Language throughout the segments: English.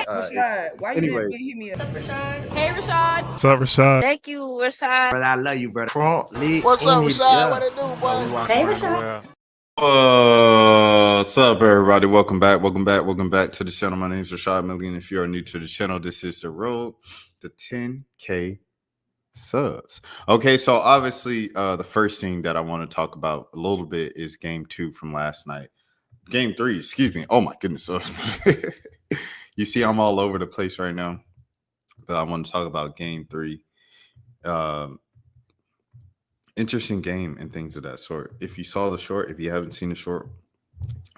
Rashad, why you didn't Anyways, hit me up? Hey, Rashad. What's up, Rashad? Thank you, Rashad. brother, I love you, brother. What's up, Rashad? What it do, boy? Hey, Rashad. What's up, everybody? Welcome back to the channel. My name is Rashad Milligan. If you are new to the channel, this is the road to 10K subs. Okay, so obviously, the first thing that I want to talk about a little bit is game 2 from last night. Game 3, excuse me. Oh my goodness. You see, I'm all over the place right now, but I want to talk about game 3. Interesting game and things of that sort. If you saw the short, if you haven't seen the short,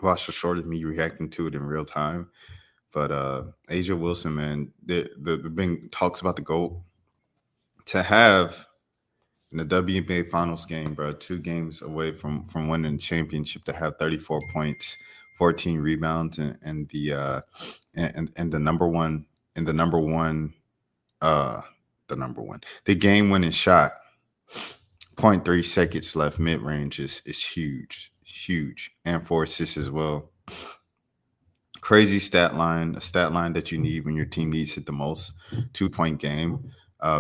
watch the short of me reacting to it in real time. But Asia Wilson, man, the big talks about the GOAT to have in the WNBA Finals game, bro, 2 games away from winning the championship, to have 34 points, 14 rebounds, and the game winning shot. 0.3 seconds left mid-range is huge, and 4 assists as well. Crazy stat line, a stat line that you need when your team needs it the most. 2-point game.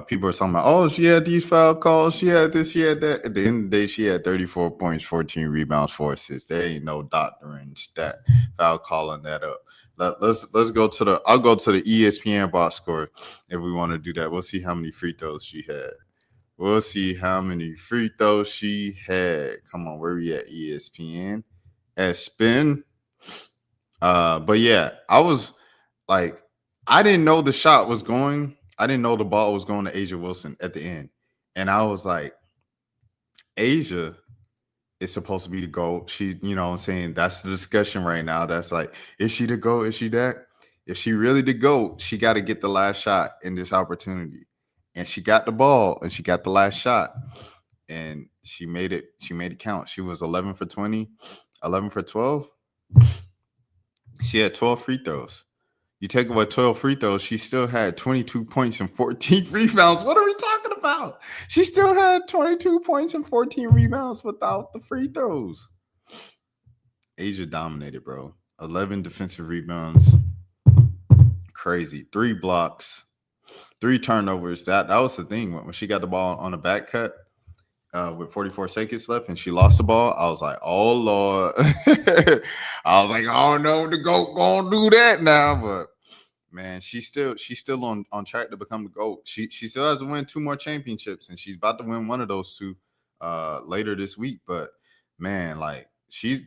People are talking about, oh, she had these foul calls, she had this, she had that. At the end of the day, she had 34 points, 14 rebounds, 4 assists. There ain't no doctoring stat foul calling that up. Let's go to the. I'll go to the ESPN box score if we want to do that. We'll see how many free throws she had. We'll see how many free throws she had. Come on, where we at? ESPN at spin. But yeah, I was like, I didn't know the shot was going. I didn't know the ball was going to Asia Wilson at the end. And I was like, Asia is supposed to be the GOAT. She, you know what I'm saying? That's the discussion right now. That's like, is she the GOAT? Is she that? If she really the GOAT, she got to get the last shot in this opportunity. And she got the ball and she got the last shot. And she made it count. She was 11 for 20, 11 for 12. She had 12 free throws. You take away 12 free throws, she still had 22 points and 14 rebounds. What are we talking about? She still had 22 points and 14 rebounds without the free throws. Asia dominated, bro. 11 defensive rebounds. Crazy. 3 blocks. 3 turnovers. That was the thing. When she got the ball on the back cut with 44 seconds left and she lost the ball, I was like, oh, Lord. I was like, oh, no, the GOAT going to do that now. But, man, she's still on track to become the GOAT. She still has to win 2 more championships, and she's about to win one of those 2 later this week. But, man, like,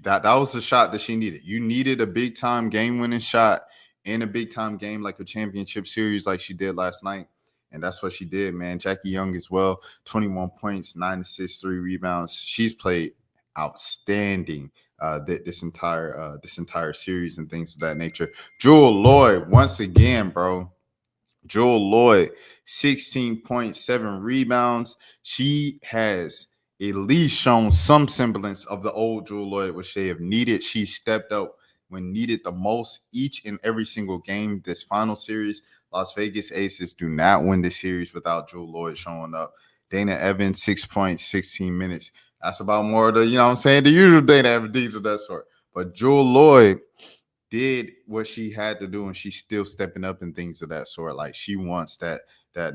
that was the shot that she needed. You needed a big-time game-winning shot in a big-time game like a championship series like she did last night. And that's what she did, man. Jackie Young as well, 21 points, 9 assists, 3 rebounds. She's played outstanding this entire series and things of that nature. Jewel Lloyd, once again, bro. Jewel Lloyd, 16.7 rebounds. She has at least shown some semblance of the old Jewel Lloyd, which they have needed. She stepped up when needed the most each and every single game this final series. Las Vegas Aces do not win the series without Jewel Lloyd showing up. Dana Evans, 6 points, 16 minutes. That's about more of the, you know what I'm saying, the usual Dana Evans deeds of that sort. But Jewel Lloyd did what she had to do, and she's still stepping up and things of that sort. Like, she wants that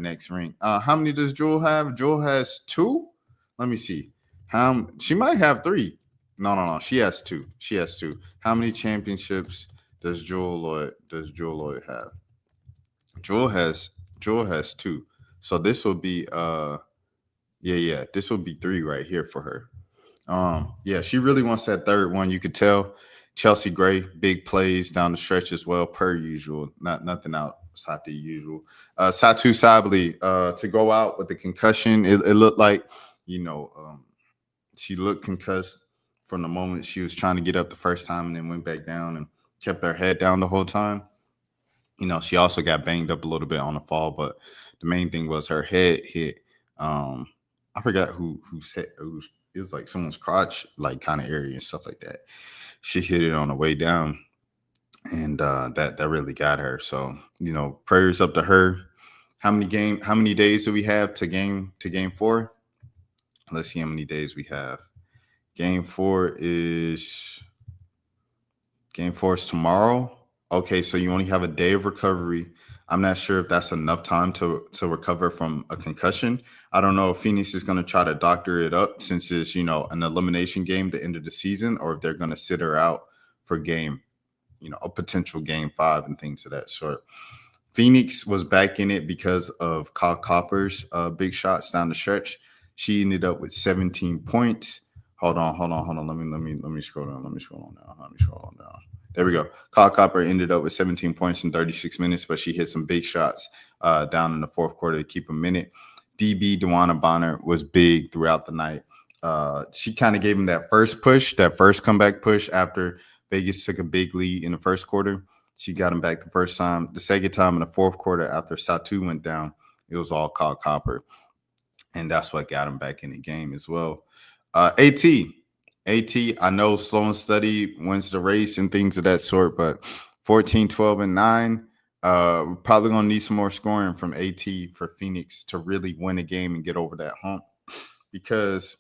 next ring. How many does Jewel have? Jewel has 2? Let me see. She might have 3. No. She has 2. How many championships does Jewel Lloyd have? Jewel has 2. So this will be this will be 3 right here for her. She really wants that third one. You could tell. Chelsea Gray, big plays down the stretch as well, per usual. Nothing outside the usual. Satu Sabli to go out with the concussion. It looked like, she looked concussed from the moment she was trying to get up the first time and then went back down and kept her head down the whole time. She also got banged up a little bit on the fall, but the main thing was her head hit. I forgot whose head. It was like someone's crotch, like kind of area and stuff like that. She hit it on the way down, and that really got her. So prayers up to her. How many days do we have to game 4? Let's see how many days we have. Game 4 is tomorrow. Okay, so you only have a day of recovery. I'm not sure if that's enough time to recover from a concussion. I don't know if Phoenix is going to try to doctor it up since it's, an elimination game at the end of the season, or if they're going to sit her out for a potential game 5 and things of that sort. Phoenix was back in it because of Kyle Copper's big shots down the stretch. She ended up with 17 points. Hold on. Let me scroll down. Let me scroll on down. There we go. Kyle Copper ended up with 17 points in 36 minutes, but she hit some big shots down in the fourth quarter to keep a minute. DB Dewana Bonner was big throughout the night. She kind of gave him that first comeback push after Vegas took a big lead in the first quarter. She got him back the first time. The second time in the fourth quarter after Satu went down, it was all Kyle Copper. And that's what got him back in the game as well. AT, I know slow and steady wins the race and things of that sort, but 14, 12, and 9, we're probably going to need some more scoring from AT for Phoenix to really win a game and get over that hump. Because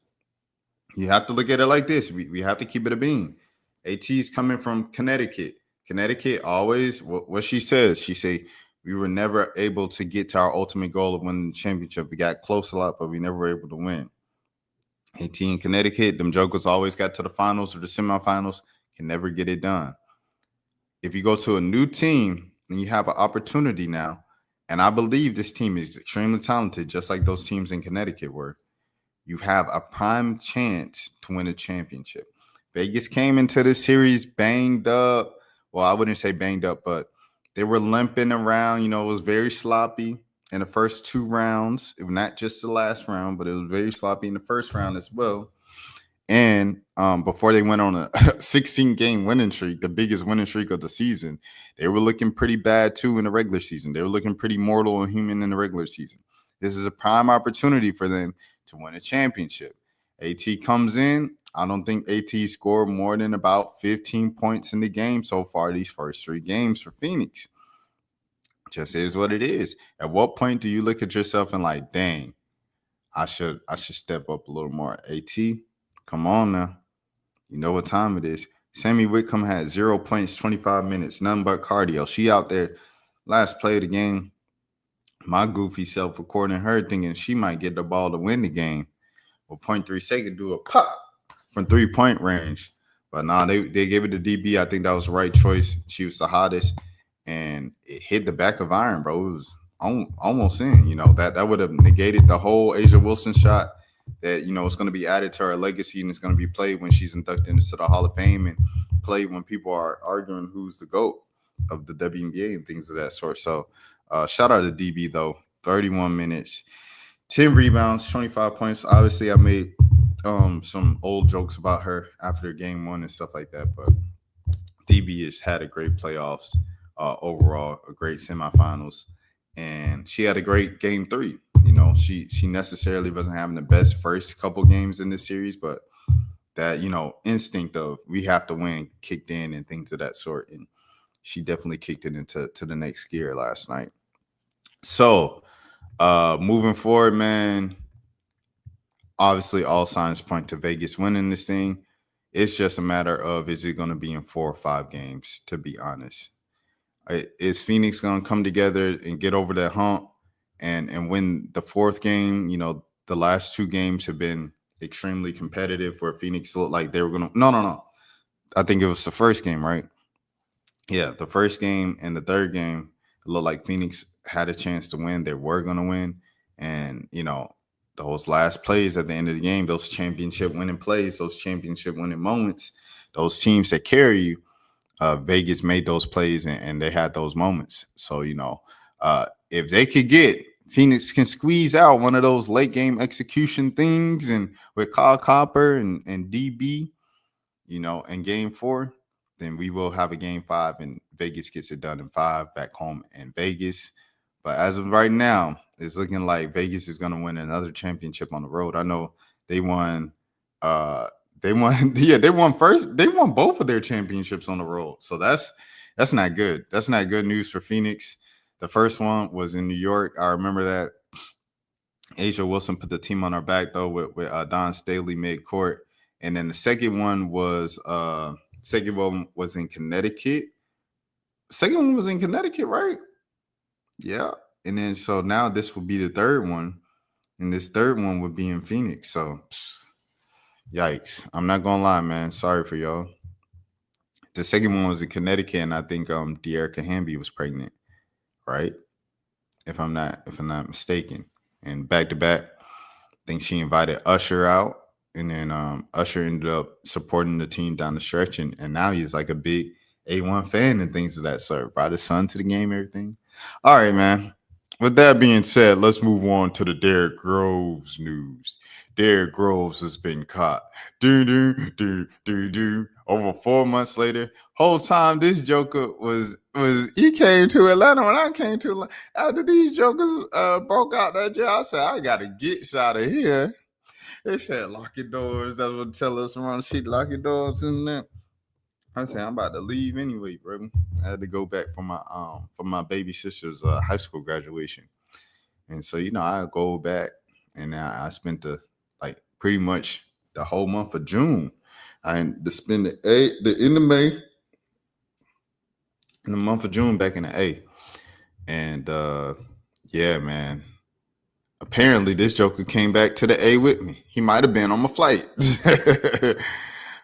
you have to look at it like this. We have to keep it a bean. AT is coming from Connecticut. Connecticut always, what she says, she say, we were never able to get to our ultimate goal of winning the championship. We got close a lot, but we never were able to win. AT in Connecticut, them jokers always got to the finals or the semifinals, can never get it done. If you go to a new team and you have an opportunity now, and I believe this team is extremely talented, just like those teams in Connecticut were, you have a prime chance to win a championship. Vegas came into this series banged up. Well, I wouldn't say banged up, but they were limping around. It was very sloppy in the first 2 rounds. It was not just the last round, but it was very sloppy in the first round as well. And before they went on a 16-game winning streak, the biggest winning streak of the season, they were looking pretty bad too in the regular season. They were looking pretty mortal and human in the regular season. This is a prime opportunity for them to win a championship. AT comes in. I don't think AT scored more than about 15 points in the game so far, these first 3 games for Phoenix. Just is what it is. At what point do you look at yourself and like, dang, I should step up a little more? AT, come on now. You know what time it is. Sammy Whitcomb had 0 points, 25 minutes, nothing but cardio. She out there last play of the game. My goofy self recording her thinking she might get the ball to win the game. Well, 0.3 second do a pop from 3-point range. But nah, they gave it to DB. I think that was the right choice. She was the hottest. And it hit the back of iron, bro. It was almost in. That would have negated the whole Asia Wilson shot that, it's going to be added to her legacy and it's going to be played when she's inducted into the Hall of Fame and played when people are arguing who's the GOAT of the WNBA and things of that sort. So shout out to DB, though. 31 minutes, 10 rebounds, 25 points. Obviously, I made some old jokes about her after game 1 and stuff like that. But DB has had a great playoffs overall, a great semifinals. And she had a great game 3. She necessarily wasn't having the best first couple games in this series, but that, instinct of we have to win kicked in and things of that sort. And she definitely kicked it into the next gear last night. So moving forward, man, obviously all signs point to Vegas winning this thing. It's just a matter of, is it going to be in 4 or 5 games, to be honest? Is Phoenix going to come together and get over that hump and win the 4th game? The last 2 games have been extremely competitive where Phoenix looked like they were going to – no. I think it was the first game, right? Yeah, the first game and the 3rd game, it looked like Phoenix had a chance to win. They were going to win. And, those last plays at the end of the game, those championship winning plays, those championship winning moments, those teams that carry you, Vegas made those plays and they had those moments. So, if they could get Phoenix can squeeze out one of those late game execution things and with Kyle Copper and DB, in game 4, then we will have a game 5 and Vegas gets it done in 5 back home in Vegas. But as of right now, it's looking like Vegas is going to win another championship on the road. I know they won. They won first. They won both of their championships on the road. So that's not good. That's not good news for Phoenix. The first one was in New York. I remember that. Asia Wilson put the team on her back though with Don Staley mid-court, and then the second one was in Connecticut. second one was in Connecticut, right? Yeah. And then so now this will be the third one. And this third one would be in Phoenix. So yikes. I'm not gonna lie, man. Sorry for y'all. The second one was in Connecticut, and I think Derrick Hamby was pregnant, right? If I'm not mistaken. And back to back, I think she invited Usher out. And then Usher ended up supporting the team down the stretch. And now he's like a big A1 fan and things of that sort. Brought his son to the game, everything. All right, man. With that being said, let's move on to the Derrick Groves news. Derrick Groves has been caught. Over 4 months later. Whole time this joker was he came to Atlanta when I came to Atlanta. After these jokers broke out that jail, I said, I gotta get out of here. They said lock your doors. That's what tell us around the city, lock your doors and that. I said, I'm about to leave anyway, bro. I had to go back for my baby sister's high school graduation. And so, I go back and I spent pretty much the whole month of June. I had to spend the end of May in the month of June back in the A. And yeah, man. Apparently this joker came back to the A with me. He might have been on my flight.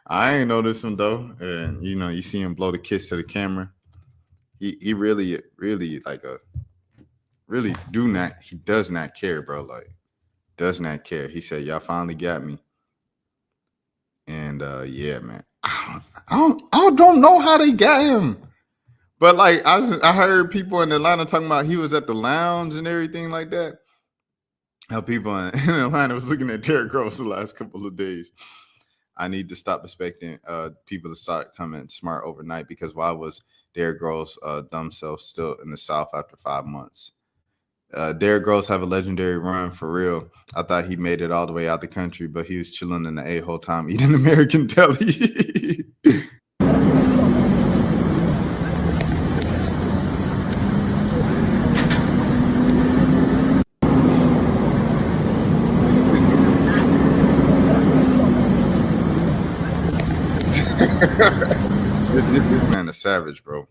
I ain't noticed him though. And you see him blow the kiss to the camera. He really, really he does not care, bro. Like, does not care. He said, y'all finally got me. And yeah, man. I don't know how they got him. But like I heard people in Atlanta talking about he was at the lounge and everything like that. How people in Atlanta was looking at Derrick Groves the last couple of days. I need to stop expecting people to start coming smart overnight, because why was Derrick Groves' dumb self still in the South after 5 months? Derrick Groves have a legendary run for real. I thought he made it all the way out the country, but he was chilling in the A whole time eating American deli. This man is savage, bro.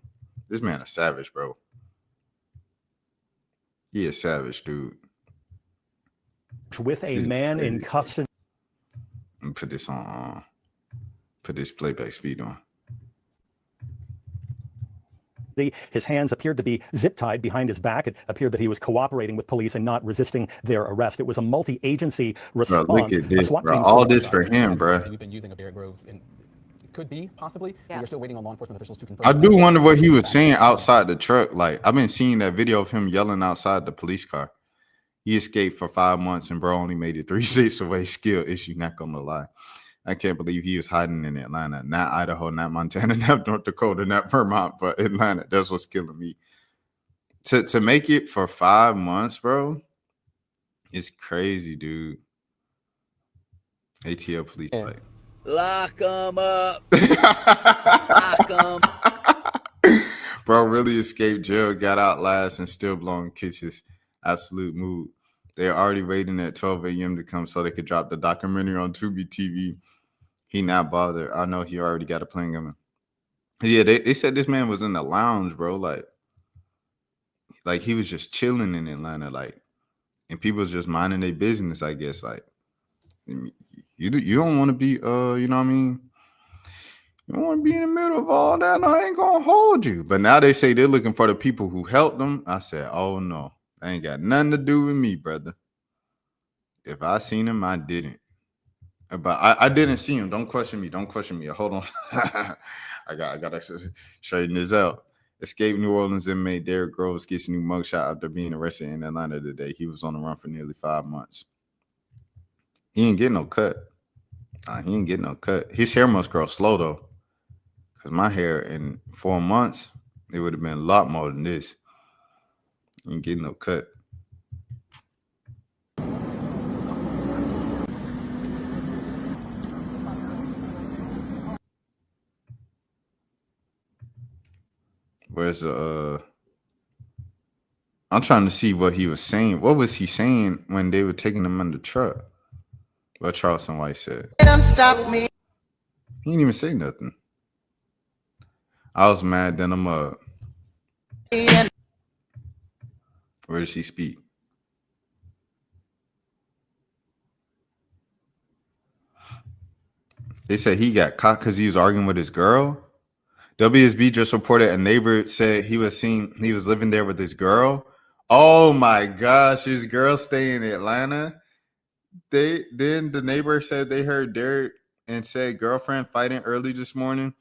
This man is savage, bro. He is savage, dude. With a man in custody. Put this on. Put this playback speed on. His hands appeared to be zip-tied behind his back. It appeared that he was cooperating with police and not resisting their arrest. It was a multi-agency response. Bro, look at this, bro. All this for him, bro. We've been using a Derrick Groves, and could be possibly. Yeah. We're still waiting on law enforcement officials to confirm. I do wonder what he was saying outside the truck. Like, I've been seeing that video of him yelling outside the police car. He escaped for 5 months, and bro only made it 3 states away. Skill issue, not gonna lie. I can't believe he was hiding in Atlanta, not Idaho, not Montana, not North Dakota, not Vermont, but Atlanta. That's what's killing me. To make it for 5 months, bro, it's crazy, dude. ATL police, like, lock them up. Lock them. Bro really escaped jail, got out last, and still blowing kisses. Absolute mood. They're already waiting at 12 a.m. to come so they could drop the documentary on Tubi TV. He not bothered. I know he already got a plane coming. Yeah, they said this man was in the lounge, bro. Like he was just chilling in Atlanta, like, and people was just minding their business, I guess. Like, you don't want to be, you know what I mean? You don't want to be in the middle of all that. No, I ain't gonna hold you. But now they say they're looking for the people who helped them. I said, oh no, that ain't got nothing to do with me, brother. If I seen him, I didn't. But I didn't see him. Don't question me. Don't question me. Hold on. I got to straighten this out. Escaped New Orleans inmate Derrick Groves gets a new mugshot after being arrested in Atlanta today. He was on the run for nearly 5 months. He ain't getting no cut. He ain't getting no cut. His hair must grow slow though, because my hair in 4 months, it would have been a lot more than this. He ain't getting no cut. Where's I'm trying to see what he was saying. What was he saying when they were taking him in the truck? What Charleston White said. Don't stop me. He didn't even say nothing. I was mad than a mug. Where does he speak? They said he got caught because he was arguing with his girl. WSB just reported a neighbor said he was living there with his girl. Oh my gosh, his girl stay in Atlanta. Then the neighbor said they heard Derrick and said girlfriend fighting early this morning.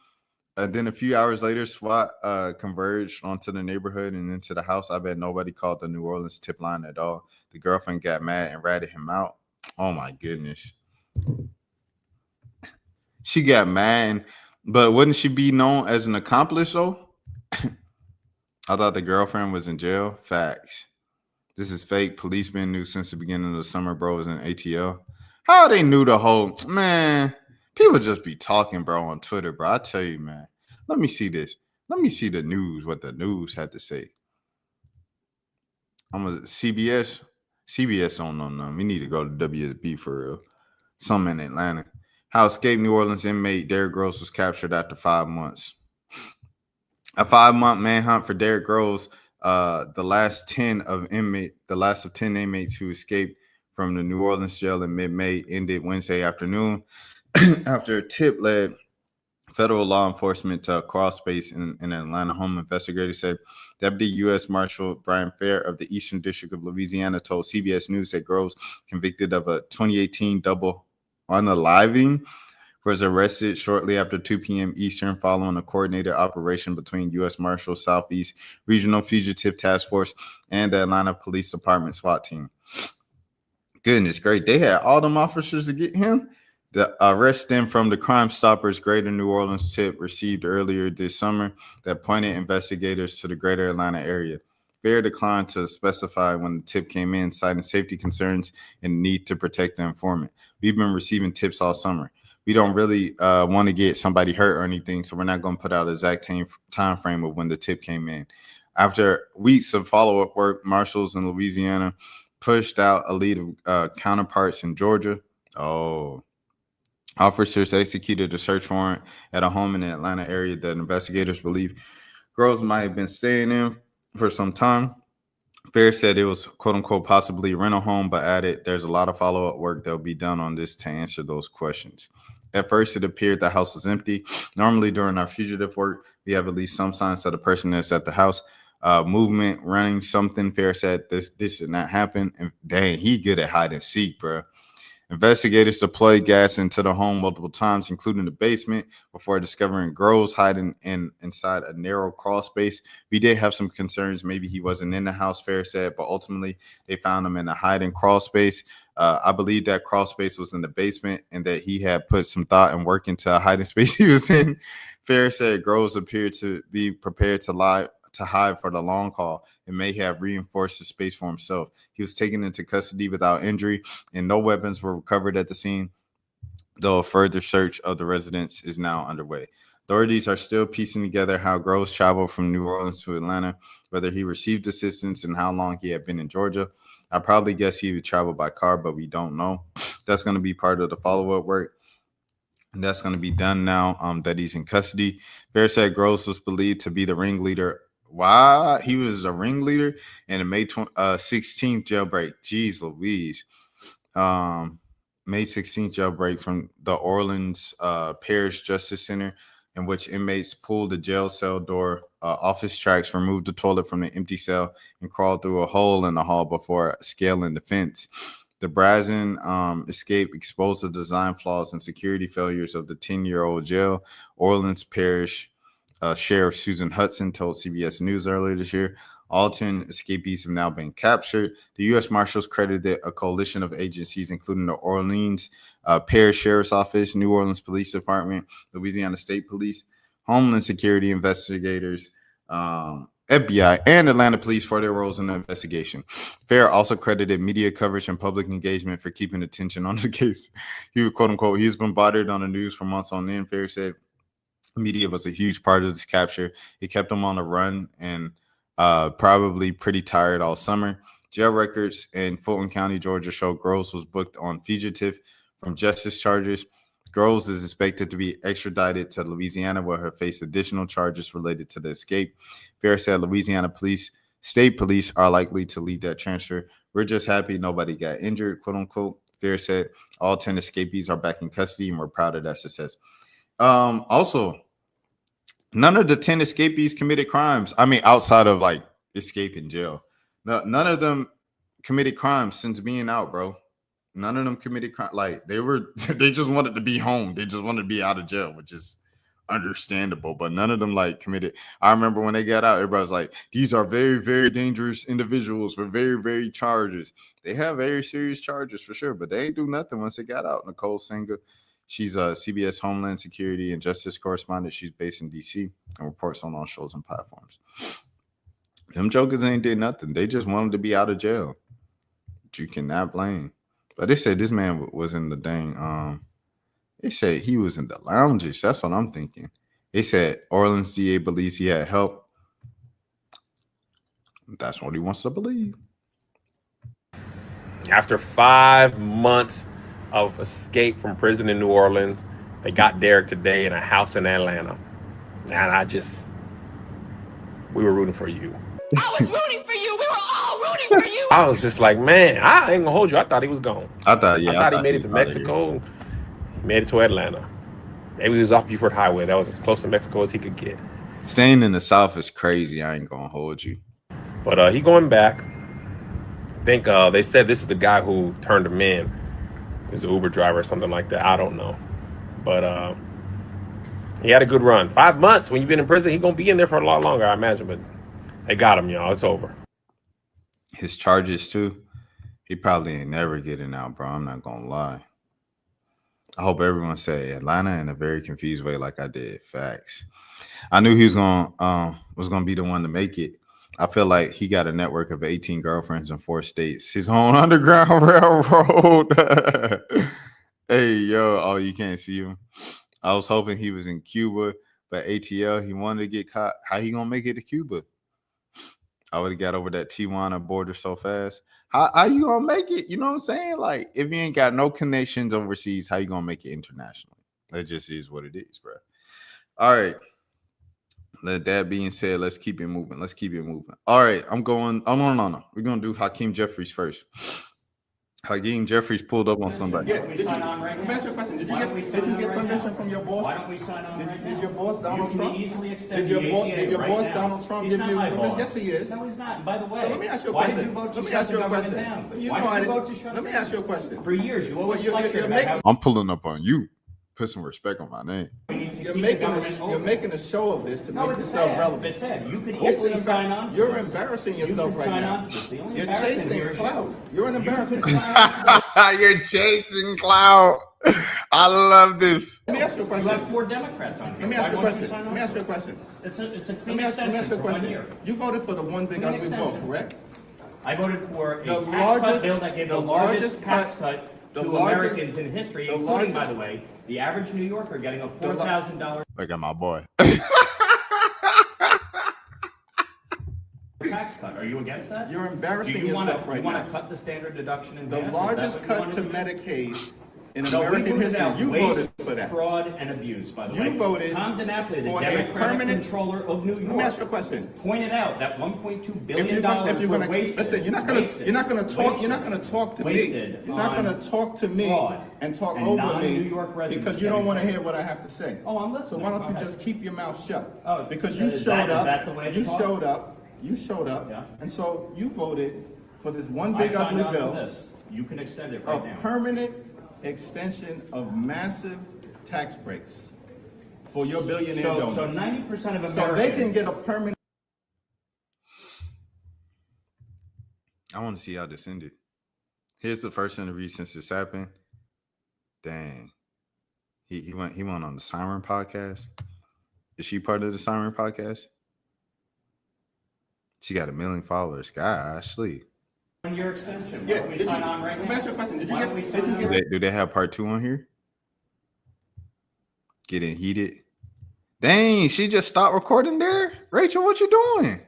Then a few hours later, SWAT converged onto the neighborhood and into the house. I bet nobody called the New Orleans tip line at all. The girlfriend got mad and ratted him out. Oh my goodness. She got mad, but wouldn't she be known as an accomplice though? I thought the girlfriend was in jail. Facts. This is fake. Policemen knew since the beginning of the summer bro was in ATL. How they knew the whole, man, people just be talking, bro, on Twitter, bro. I tell you, man. Let me see this. Let me see the news, what the news had to say. I'm a CBS. CBS don't know nothing. We need to go to WSB for real. Something in Atlanta. How escaped New Orleans inmate Derrick Groves was captured after 5 months. A 5-month manhunt for Derrick Groves. The last of 10 inmates who escaped from the New Orleans jail in mid-May ended Wednesday afternoon after a tip led federal law enforcement to a crawl space in an Atlanta home. Investigators said Deputy U.S. Marshal Brian Fair of the Eastern District of Louisiana told CBS News that Groves, convicted of a 2018 double unaliving, was arrested shortly after 2 p.m. Eastern following a coordinated operation between U.S. Marshals Southeast Regional Fugitive Task Force and the Atlanta Police Department SWAT team. Goodness great. They had all them officers to get him. The arrest stemmed from the Crime Stoppers Greater New Orleans tip received earlier this summer that pointed investigators to the greater Atlanta area. Fair declined to specify when the tip came in, citing safety concerns and the need to protect the informant. We've been receiving tips all summer. We don't really want to get somebody hurt or anything, so we're not going to put out an exact time frame of when the tip came in. After weeks of follow-up work, marshals in Louisiana pushed out a lead of counterparts in Georgia. Officers executed a search warrant at a home in the Atlanta area that investigators believe Groves might have been staying in for some time. Fair said it was, quote-unquote, possibly a rental home, but added there's a lot of follow-up work that will be done on this to answer those questions. At first, it appeared the house was empty. Normally, during our fugitive work, we have at least some signs that a person is at the house. Movement, running, something. Fair said this did not happen. And dang, he good at hide and seek, bro. Investigators deployed gas into the home multiple times, including the basement, before discovering Groves hiding inside a narrow crawl space. We did have some concerns. Maybe he wasn't in the house, Fair said, but ultimately they found him in a hiding crawl space. I believe that crawl space was in the basement and that he had put some thought and work into a hiding space he was in. Fair said Groves appeared to be prepared to hide for the long haul and may have reinforced the space for himself. He was taken into custody without injury and no weapons were recovered at the scene, though a further search of the residence is now underway. Authorities are still piecing together how Groves traveled from New Orleans to Atlanta, whether he received assistance and how long he had been in Georgia. I probably guess he would travel by car, but we don't know. That's going to be part of the follow-up work. And that's going to be done now that he's in custody. Fair said Groves was believed to be the ringleader. Why? He was a ringleader in a May 16th jailbreak. Jeez Louise. May 16th jailbreak from the Orleans Parish Justice Center, in which inmates pulled the jail cell door off its tracks, removed the toilet from the empty cell, and crawled through a hole in the hall before scaling the fence. The brazen escape exposed the design flaws and security failures of the 10-year-old jail. Orleans Parish Sheriff Susan Hudson told CBS News earlier this year. All 10 escapees have now been captured. The U.S. Marshals credited a coalition of agencies, including the Orleans Parish Sheriff's Office, New Orleans Police Department, Louisiana State Police, Homeland Security investigators, FBI, and Atlanta Police for their roles in the investigation. Fair also credited media coverage and public engagement for keeping attention on the case. He was, quote unquote, he's been bothered on the news for months on end. Fair said media was a huge part of this capture. It kept him on the run and probably pretty tired all summer. Jail records in Fulton County, Georgia show Groves was booked on fugitive from justice charges. Groves is expected to be extradited to Louisiana, where her face additional charges related to the escape. Fair said Louisiana state police are likely to lead that transfer. We're just happy nobody got injured, quote unquote. Fair said all 10 escapees are back in custody, and we're proud of that success. Also, none of the 10 escapees committed crimes. I mean, outside of like escaping jail. None of them committed crimes since being out, bro. None of them committed crime. Like they just wanted to be home. They just wanted to be out of jail, which is understandable. But none of them like committed. I remember when they got out, everybody was like, "These are very, very dangerous individuals with very, very charges." They have very serious charges for sure, but they ain't do nothing once they got out. Nicole Singer, she's a CBS Homeland Security and Justice correspondent. She's based in DC and reports on all shows and platforms. Them jokers ain't did nothing. They just wanted to be out of jail. But you cannot blame. But they said this man was in the dang. They said he was in the lounges. That's what I'm thinking. They said Orleans DA believes he had help. That's what he wants to believe. After 5 months of escape from prison in New Orleans, they got Derrick today in a house in Atlanta. And we were rooting for you. I was rooting for you. We were all rooting for you. I was just like, man, I ain't gonna hold you. I thought he was gone. I thought he made it to Mexico. He made it to Atlanta. Maybe he was off Buford Highway. That was as close to Mexico as he could get. Staying in the South is crazy. I ain't gonna hold you. But he going back. I think they said this is the guy who turned him in. He was an Uber driver or something like that. I don't know. But he had a good run. 5 months. When you've been in prison, he's gonna be in there for a lot longer, I imagine. But they got him, y'all. It's over. His charges too. He probably ain't never getting out, bro. I'm not gonna lie. I hope everyone say Atlanta in a very confused way, like I did. Facts. I knew he was gonna be the one to make it. I feel like he got a network of 18 girlfriends in 4 states. His own underground railroad. Hey, yo, oh, you can't see him. I was hoping he was in Cuba, but ATL, he wanted to get caught. How he gonna make it to Cuba? I would have got over that Tijuana border so fast. How you gonna make it? You know what I'm saying? Like, if you ain't got no connections overseas, how you gonna make it internationally? That just is what it is, bro. All right. Let that being said, let's keep it moving. All right, I'm going. Oh, no. We're gonna do Hakeem Jeffries first. Hakeem Jeffries pulled up on somebody. Yeah, did you ask your question? Did you get permission from your boss? Why don't we sign on right now? Did your boss Donald Trump? Easily extend Did your the boss ACA Donald Trump He's give not you my permission? boss. Yes, he is. No, he's not. By the way, So let me ask you a why question. did you vote to Let me shut ask the you a government question. down? You Why know did I you didn't. vote to shut Let me it down? ask you a question. For years, you always you're lectured about making- how I'm pulling up on you. Put some respect on my name. we need to You're keep making the government open. you're making a show of this to No, make it's yourself sad. relevant. It's sad. You could It's easily an sign on to You're this. embarrassing You yourself could right sign now. on to this. The only You're embarrassment here chasing is clout. You're an you could embarrassment. sign on to this. You're chasing clout. I love this. Let me ask you a You question. have 4 Democrats on here. Let me ask you a Why won't question. sign Let on me ask to you a it? question. It's a Let clean me ask you a extension for 1 question. year. You voted for the one big Clean ugly bill, extension. correct? I voted for a The tax largest- cut bill that gave the the largest largest tax cut- cut the to largest- Americans in history, the including, by largest- the way, the average New Yorker getting a $4,000 Look at my boy. tax cut. Are you against that? You're embarrassing Do you want yourself right to now. cut the standard deduction in The half? Is that largest what you cut wanna to do? Medicaid in No, we American voted history. out You waste, voted for that. fraud, and abuse, by the You way. voted Tom DiNapoli, the for a Democratic permanent- controller of New Let me ask you a York, question. pointed out that $1.2 If billion you're were gonna wasted. listen, you're not gonna talk. You're not gonna talk to me. Wasted You're not on gonna talk to me fraud and talk and over non-New me York residents because you don't getting want to paid. hear what I have to say. Oh, I'm So listening. why don't Go you ahead. just keep your mouth shut? Oh, Because you is showed that- is up. that the way to You talk? showed up. You showed up. Yeah. And so you voted for this one I big signed ugly on to bill. this. You can extend it A right now. permanent extension of massive tax breaks for your billionaire donors. So 90% of So Americans. they can get a permanent. I want to see how this ended. Here's the first interview since this happened. Dang. He went on the Siren podcast. Is she part of the Siren podcast? She got 1 million followers. Goshly. 1 year extension. Why Yeah, don't we did sign you- on right let me now? ask you a question. Did you Why get- don't we did sign you on get- right Do they have part 2 on here? Getting heated. Dang, she just stopped recording there? Rachel, what you doing?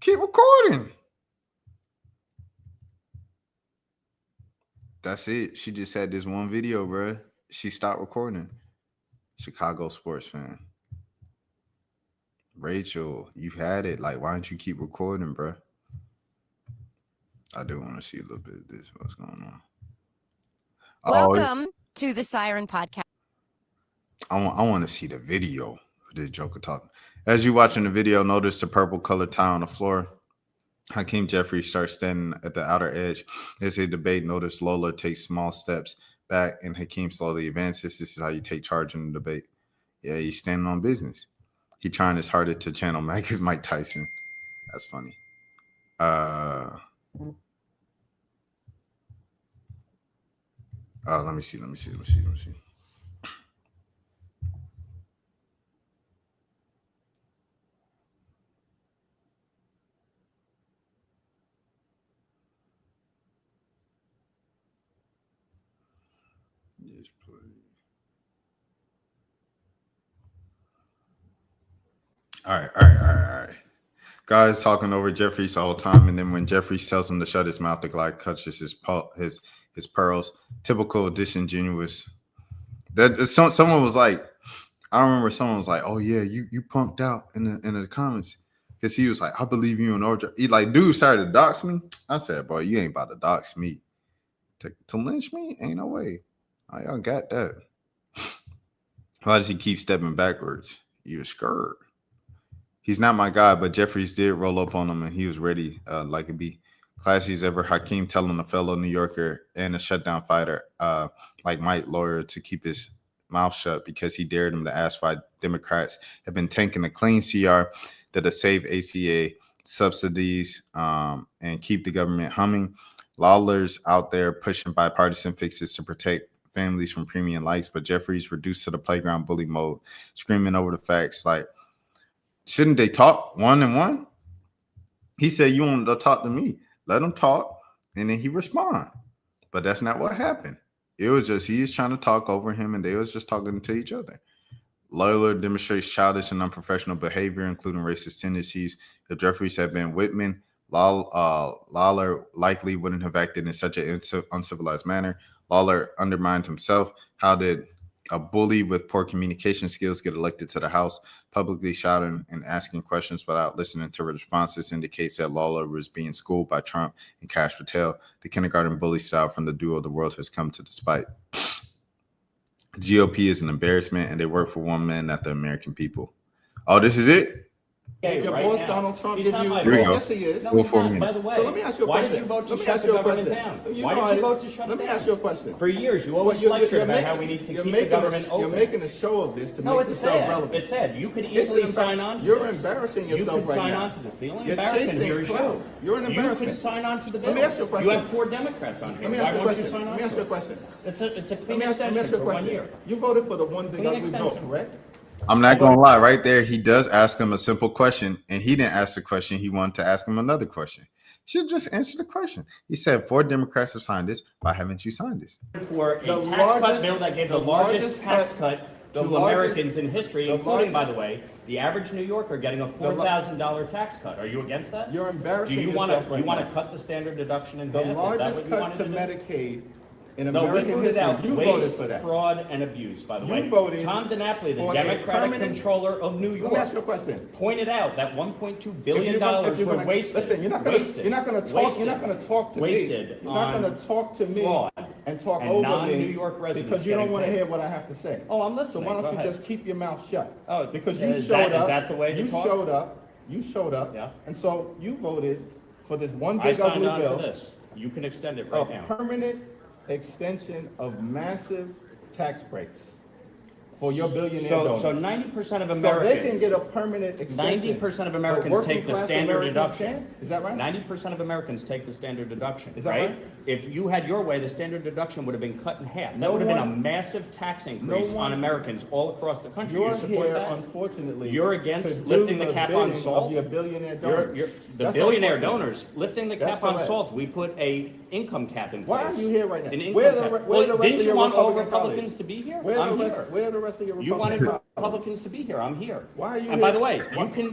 Keep recording. That's it. She just had this one video, bruh. she stopped recording. Chicago sports fan. Rachel, you had it. Like, why don't you keep recording, bro? I do want to see a little bit of this. What's going on? Welcome to the Siren Podcast. I want to see the video of this Joker talking. As you watching the video, notice the purple colored tile on the floor. Hakeem Jeffries starts standing at the outer edge. As they debate, notice Lola takes small steps back and Hakeem slowly advances. This is how you take charge in the debate. Yeah, he's standing on business. He trying his hardest to channel Mike Tyson. That's funny. Let me see. All right. Guys talking over Jeffries all the time, and then when Jeffries tells him to shut his mouth, the guy touches his pearls. Typical disingenuous. Someone was like, I remember someone was like, "Oh yeah, you punked out in the comments," because he was like, "I believe you in order." He like, dude started to dox me. I said, "Boy, you ain't about to dox me. To lynch me? Ain't no way. Y'all got that." Why does he keep stepping backwards? You scared. He's not my guy, but Jeffries did roll up on him, and he was ready like a bee. Classy as ever, Hakeem telling a fellow New Yorker and a shutdown fighter like Mike Lawyer to keep his mouth shut because he dared him to ask why Democrats have been tanking a clean CR that'll save ACA subsidies and keep the government humming. Lawler's out there pushing bipartisan fixes to protect families from premium likes, but Jeffries reduced to the playground bully mode, screaming over the facts like, shouldn't they talk one and one? He said, you want to talk to me. Let him talk, and then he respond. But that's not what happened. It was just he was trying to talk over him, and they was just talking to each other. Lawler demonstrates childish and unprofessional behavior, including racist tendencies. If Jeffries had been Whitman, Lawler likely wouldn't have acted in such an uncivilized manner. Lawler undermined himself. How did a bully with poor communication skills get elected to the House? Publicly shouting and asking questions without listening to responses indicates that Lawler was being schooled by Trump and Cash Patel. The kindergarten bully style from the duo the world has come to despite. GOP is an embarrassment, and they work for one man, not the American people. Oh, this is it? Did your boss Donald Trump give you? Here we go. Yes, he is. Go for a minute. By the way, So let me ask you a why question. did you vote to Let me shut ask the you a government question. down? You Why know did you I- vote to shut it Let me down? ask you a question. For years, you Well, always lectured about how we need to you're keep the government You're open. making a show of this to No, make it's yourself sad. relevant. It's sad. You could It's easily an sign on to You're this. embarrassing You yourself could right sign now. on to this. The only You're embarrassment chasing here is clout. you. You're an You embarrassment. can sign on to the bill. Let me ask you a question. You have 4 Democrats on here. Let me Why ask you a won't you question. sign on Let me ask to you a it? question. It's a Let clean me ask extension you a for 1 question. year. You voted for the one big Clean ugly bill, extension. correct? I'm not going to lie. Right there, he does ask him a simple question, and he didn't ask the question. He wanted to ask him another question. Should have just answered the question. He said, 4 Democrats have signed this. Why haven't you signed this? For a The tax cut largest- bill that gave the the largest largest tax tax- cut the to largest- Americans in history, the including, by largest- the way, the average New Yorker getting a $4,000 tax cut. Are you against that? You're embarrassing Do you want yourself to right want now. to cut the standard deduction in The half? Is that largest what you cut wanted to to do? Medicaid in No, we American rooted history. out You voted waste, for that. fraud, and abuse, by the You way. voted Tom DiNapoli, the for a Democratic permanent- controller of New Let York, me ask you a question. pointed out that $1.2 billion If you're were gonna- wasted. Listen, you're not going to Wasted. talk. You're not going to talk to me. Wasted You're not on going to talk to me fraud and talk and over non-New me York residents because you don't getting want to paid. hear what I have to say. Oh, I'm So listening. why Go don't you ahead. just keep your mouth shut? Oh, because you is showed that- up. is that the way to you talk? showed up. You showed up. Yeah. And so you voted for this one I big signed ugly on bill. for this. You can extend it A right now. permanent extension of massive tax breaks for your billionaire donors. So 90% of So Americans. they can get a permanent extension. 90% of Americans but working take the class standard Americans deduction. can't? Is that right? 90% of Americans take the standard deduction. Is that right? right? If you had your way, the standard deduction would have been cut in half. That No would have been a one- massive tax increase on Americans all across the country. You're You support here, that? unfortunately. You're to against do lifting the cap on bidding salt? Of your billionaire You're, donors. the That's billionaire unfortunate. donors lifting the That's cap on correct. salt. We put a income cap in place. Why are you here right now? An income Where the cap. re- where Well, the rest didn't of you your want all Republican Republicans colleagues? to be here? Where I'm the here. rest? Where are the rest of your You Republican wanted Republicans to be here. I'm here. Why are you And by here? the way,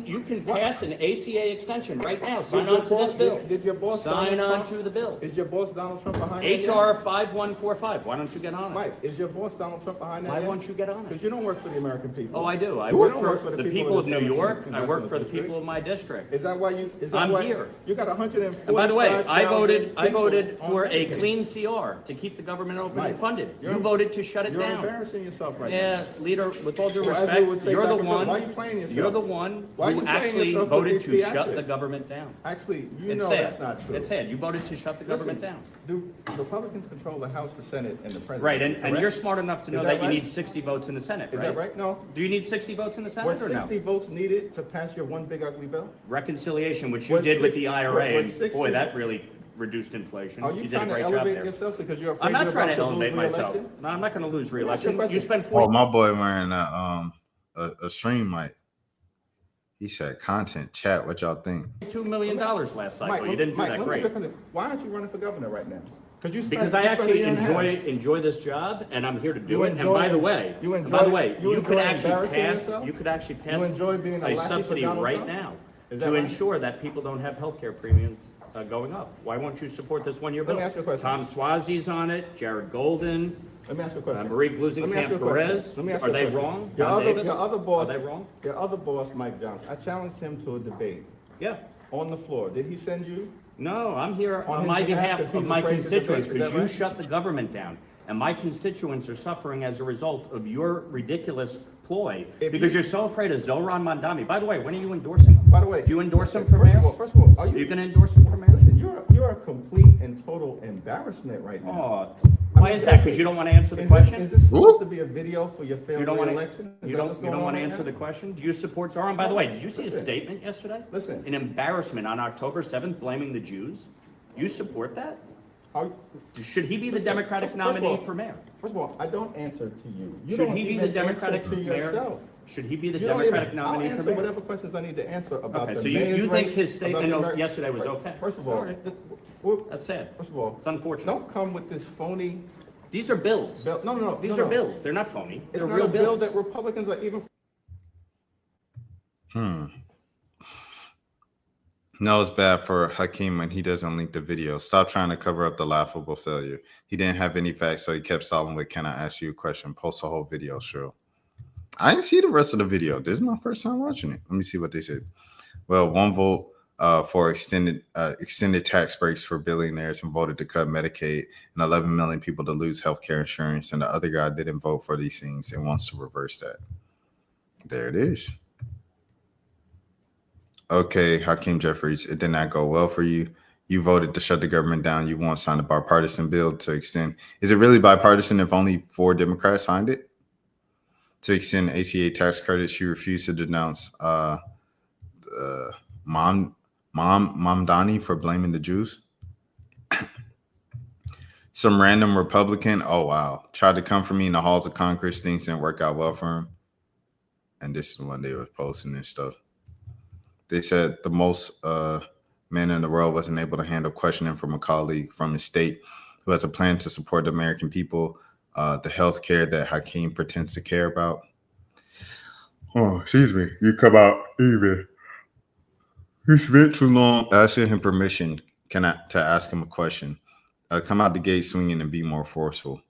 you can pass an ACA extension right now. Sign on to this bill. Did your boss Sign Donald on Trump- to the bill. Is your boss Donald Trump behind that? yet? HR 5145. Why don't you get on it? Mike, is your boss Donald Trump behind that? Why won't you get on Because it? you don't work for the American people. Oh, I do. I You work don't for the people of New York. I Congressional work for the district. people of my district. Is that why you? Is that I'm why here. You got 145. And by the way, I voted people for on a Medicaid. clean CR to keep the government open and Mike, funded. you're- You voted to shut it You're down. embarrassing yourself right Yeah, now. leader, with all due Well, as we respect, would say you're back the in Brooklyn, one, why you playing yourself? you're the one Why who you playing actually yourself with voted these to shut the theatrics? government down. Actually, you It's know sad. that's not true. It's sad. You voted to shut the government Listen, down. Do Republicans control the House, the Senate, and the President? Right, and correct? you're smart enough to know Is that you right? need 60 votes in the Senate, Is right? that right? No. Do you need 60 votes in the Were Senate or no? 60 votes needed to pass your one big ugly bill? Reconciliation, which you Was did with six- the IRA, were and 60 boy, that really reduced inflation. Are You you did a trying to great job elevate there. yourself because you're afraid I'm not you're trying to about lose elevate myself. re-election? No, I'm not going to lose Let me ask re-election. you a You question. spent Oh, 40. my boy wearing a stream mic. He said, "Content chat. What y'all think?" $2 million last Mike, cycle. You didn't do Mike, that let me great. say something. Why aren't you running for governor right now? You spent- Because I you spent a actually year and a half. enjoy this job, and I'm here to do You it. And enjoy- by the way, you and enjoy- by the way, you you enjoy could actually embarrassing pass. yourself? You could actually pass You enjoy being a a lackey for subsidy Donald right Trump? now Is that to right? ensure that people don't have health care premiums going up. Why won't you support this one-year bill? Let me ask you a question. Tom Swazi's on it. Jared Golden. Let me ask you a question. Marie Let me ask you a Blusenkamp question. Perez. Let me ask Are you a they question. wrong? Your Don other, Davis? your other boss, Are they wrong? Your other boss, Mike Johnson. I challenged him to a debate Yeah. on the floor. Did he send you? No, I'm here On on his my behalf, behalf 'cause of he's my afraid to constituents, debate. Is because that you right? shut the government down. And my constituents are suffering as a result of your ridiculous ploy, If because you- you're so afraid of Zohran Mandami. By the way, when are you endorsing him? By the way, Do you endorse him for first mayor? of all, are Are you you? gonna endorse him for mayor? Listen, you're a complete and total embarrassment right now. Oh, why is that? Because you don't want to answer the Is question? this supposed to be a video for your failed You don't want re-election? to, Is you that don't, what's you don't going want to on right answer now? the question? Do you support Zohran? By the way, did you see his Listen. statement yesterday? Listen. An embarrassment on October 7th, blaming the Jews? You support that? Are- Should he be the Listen, Democratic first of all- nominee for mayor? First of all, I don't answer to you. You Should don't he be even the Democratic answer to mayor? yourself. Should he be the You don't Democratic even- nominee I'll for answer mayor? whatever questions I need to answer about Okay, the so you mayor's think race, his about statement the Ameri- yesterday was okay? First of All all, right. well, That's sad. first of all, It's unfortunate. don't come with this phony These are bills. bill. No. These no, are no. bills. They're not phony. It's They're not real a bill bills. that Republicans are even. No, it's bad for Hakeem when he doesn't link the video. Stop trying to cover up the laughable failure. He didn't have any facts, so he kept stalling with, "Can I ask you a question?" Post the whole video, sure. I didn't see the rest of the video. This is my first time watching it. Let me see what they said. Well, one vote for extended tax breaks for billionaires and voted to cut Medicaid and 11 million people to lose health care insurance. And the other guy didn't vote for these things and wants to reverse that. There it is. Okay, Hakeem Jeffries, it did not go well for you. You voted to shut the government down. You won't sign a bipartisan bill to extend. Is it really bipartisan if only 4 Democrats signed it? To extend ACA tax credits, you refused to denounce Mamdani for blaming the Jews. Some random Republican, oh wow, tried to come for me in the halls of Congress. Things didn't work out well for him. And this is when they were posting this stuff. They said the most men in the world wasn't able to handle questioning from a colleague from his state who has a plan to support the American people, the health care that Hakeem pretends to care about. Oh, excuse me. You come out even. You spent too long asking him permission to ask him a question. Come out the gate swinging and be more forceful.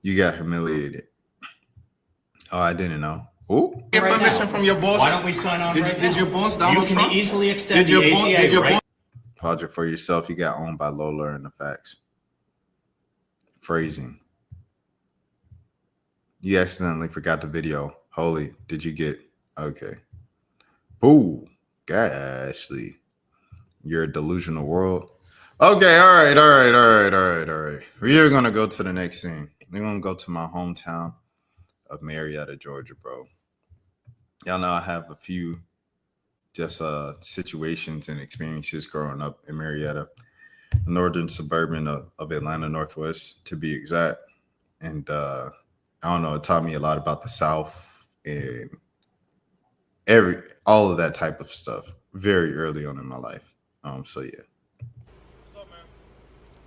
You got humiliated. Oh, I didn't know. Oh, Get Right permission now. from your boss. Why don't we sign on right now? Did your boss Donald You Trump? can easily extend Did your the boss? ACA, Did your right? boss? Project for yourself. You got owned by low learning the facts. Phrasing. You accidentally forgot the video. Holy, did you get? Okay. Boo. Gashly. You're a delusional world. Okay, all right. We're going to go to the next scene. We're going to go to my hometown of Marietta, Georgia, bro. Y'all know I have a few just situations and experiences growing up in Marietta, the northern suburban of Atlanta Northwest, to be exact. And I don't know, it taught me a lot about the South and all of that type of stuff very early on in my life. So yeah.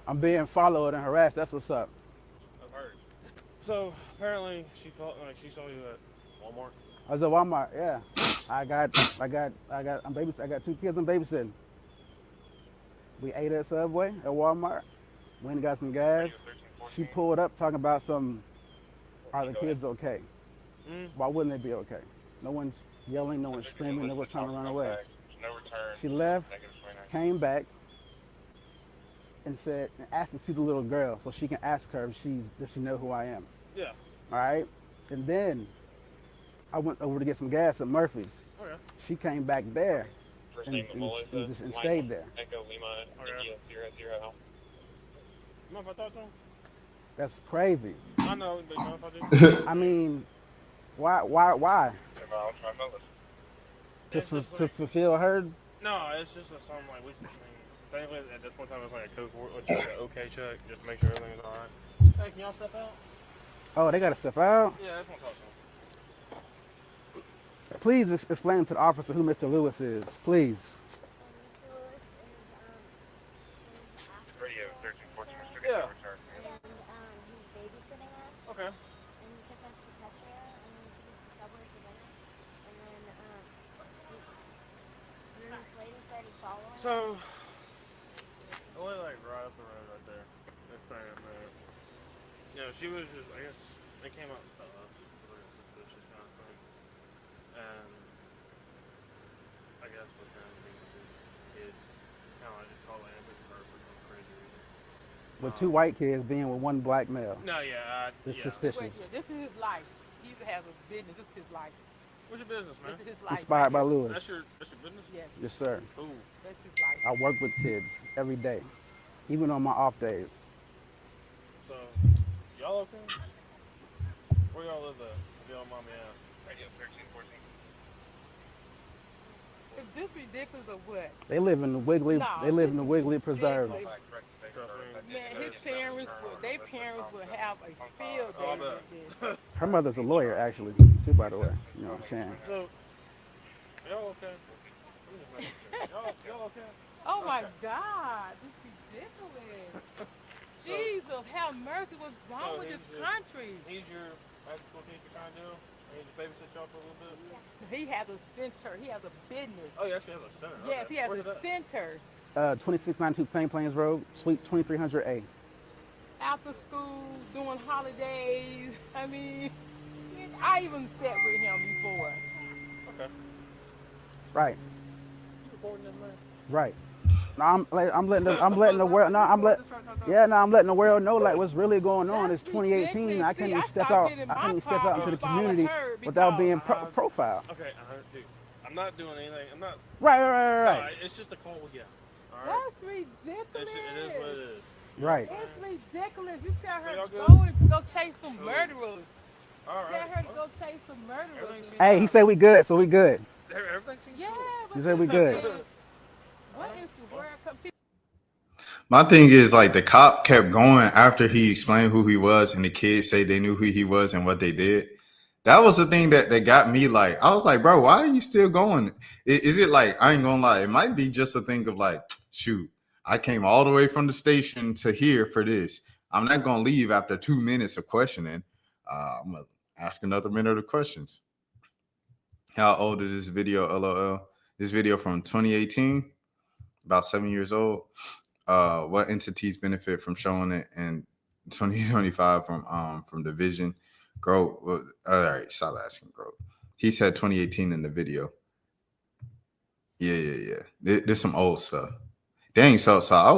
I'm being followed and harassed. That's what's up. I've heard. So apparently she felt like she saw you at Walmart. I was at Walmart. Yeah, I got 2 kids I'm babysitting. We ate at Subway at Walmart. Went and got some gas. She pulled up talking about are the kids okay? Why wouldn't they be okay? No one's yelling, no one's screaming, no one's trying to run away. She left, came back, and asked to see the little girl so she can ask her if she know who I am. Yeah. All right? And then I went over to get some gas at Murphy's. Okay. She came back there and stayed there. You know if I talk to him? That's crazy. I know, but you know if I do? I mean, why? To fulfill her? No, it's just something like technically at this point in time it's like a code for it, like an okay check, just to make sure everything's all right. Hey, can y'all step out? Oh, they gotta step out? Yeah, I just want to talk to him. Please explain to the officer who Mr. Lewis is, please. Radio 1314, Mr. Yeah. He's babysitting us. Okay. And he took us to Petria, and then he took us to Subway for dinner. And then this lady started following us. So, I live like right up the road right there. That's right up there. You know, she was just, I guess, they came up to us. Really suspicious kind of thing. And I guess with them being kids, kind of like just call ambulance for some crazy reason. With 2 white kids being with 1 black male. No, yeah. It's suspicious. This is his life. He has a business. This is his life. What's your business, man? This is his life. Inspired by Lewis. That's your business? Yes. Yes, sir. Ooh. That's his life. I work with kids every day, even on my off days. So, y'all okay? Where y'all live at? If y'all mind me asking. Radio 1314. Is this ridiculous or what? They live in the Wiggly. They live in the Wiggly Preserve. Man, his parents would have a field day with this. Her mother's a lawyer, actually, too, by the way. You know what I'm saying? So, y'all okay? Y'all okay? Oh my God, this is ridiculous. Jesus, have mercy. What's wrong with this country? He's your school teacher kind of deal? He just babysit y'all for a little bit? He has a center. He has a business. Oh, he actually has a center. Yes, Okay. he has Where's a it at? center. 2692 St. Plains Road, Suite 2300A. After school, doing holidays. I mean, I even sat with him before. Okay. Right. You recording this, man? Right. No, I'm letting the world. No, I'm letting the world know like what's really going on. It's 2018. I can't even step out. I can't even step out into the community without being profiled. Okay, dude, I'm not doing anything. I'm not. Right. No, it's just a call we get. All right. That's ridiculous. It is what it is. Right. It's ridiculous. You tell her y'all to good? go and go chase some murderers. All right. Tell her to go chase some murderers. Hey, he said we good, so we good. Everything seems Yeah, but He said we good. what is the word? My thing is like the cop kept going after he explained who he was, and the kids say they knew who he was and what they did. That was the thing that got me. Like, I was like, bro, why are you still going? Is it like, I ain't gonna lie, it might be just a thing of like, shoot, I came all the way from the station to here for this. I'm not gonna leave after 2 minutes of questioning. I'm gonna ask another minute of questions. How old is this video? LOL. This video from 2018, about 7 years old. What entities benefit from showing it in 2025 from Division? Grow. Well, all right, stop asking, Grow. He said 2018 in the video. Yeah. There's some old stuff. Dang, so I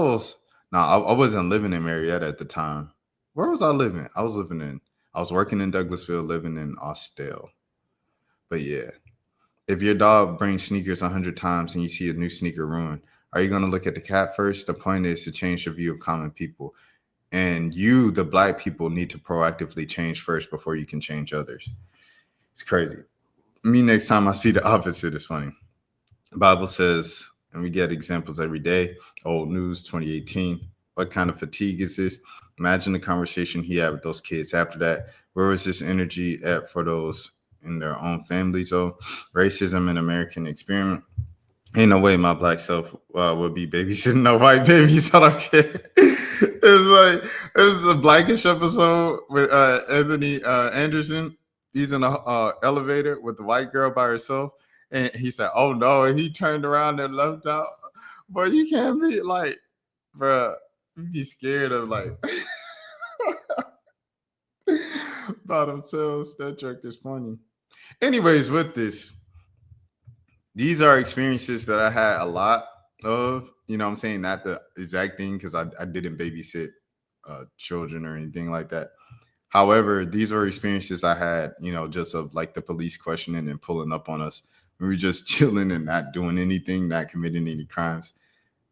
wasn't living in Marietta at the time. Where was I living? I was working in Douglasville, living in Austell. But yeah, if your dog brings sneakers 100 times and you see a new sneaker ruined, are you going to look at the cat first? The point is to change the view of common people. And you, the black people, need to proactively change first before you can change others. It's crazy. Me, next time I see the opposite, is funny. The Bible says, and we get examples every day, old news 2018. What kind of fatigue is this? Imagine the conversation he had with those kids after that. Where was this energy at for those in their own families? Oh, racism and American experiment. Ain't no way my black self would be babysitting no white babies. I don't care. It was a Blackish episode with Anthony Anderson. He's in a elevator with the white girl by herself, and he said, "Oh no!" And he turned around and left out. But you can't be like, bruh, you be scared of like about themselves. That joke is funny. Anyways, with this, these are experiences that I had a lot of. You know what I'm saying? Not the exact thing, because I didn't babysit children or anything like that. However, these were experiences I had, you know, just of like the police questioning and pulling up on us. We were just chilling and not doing anything, not committing any crimes.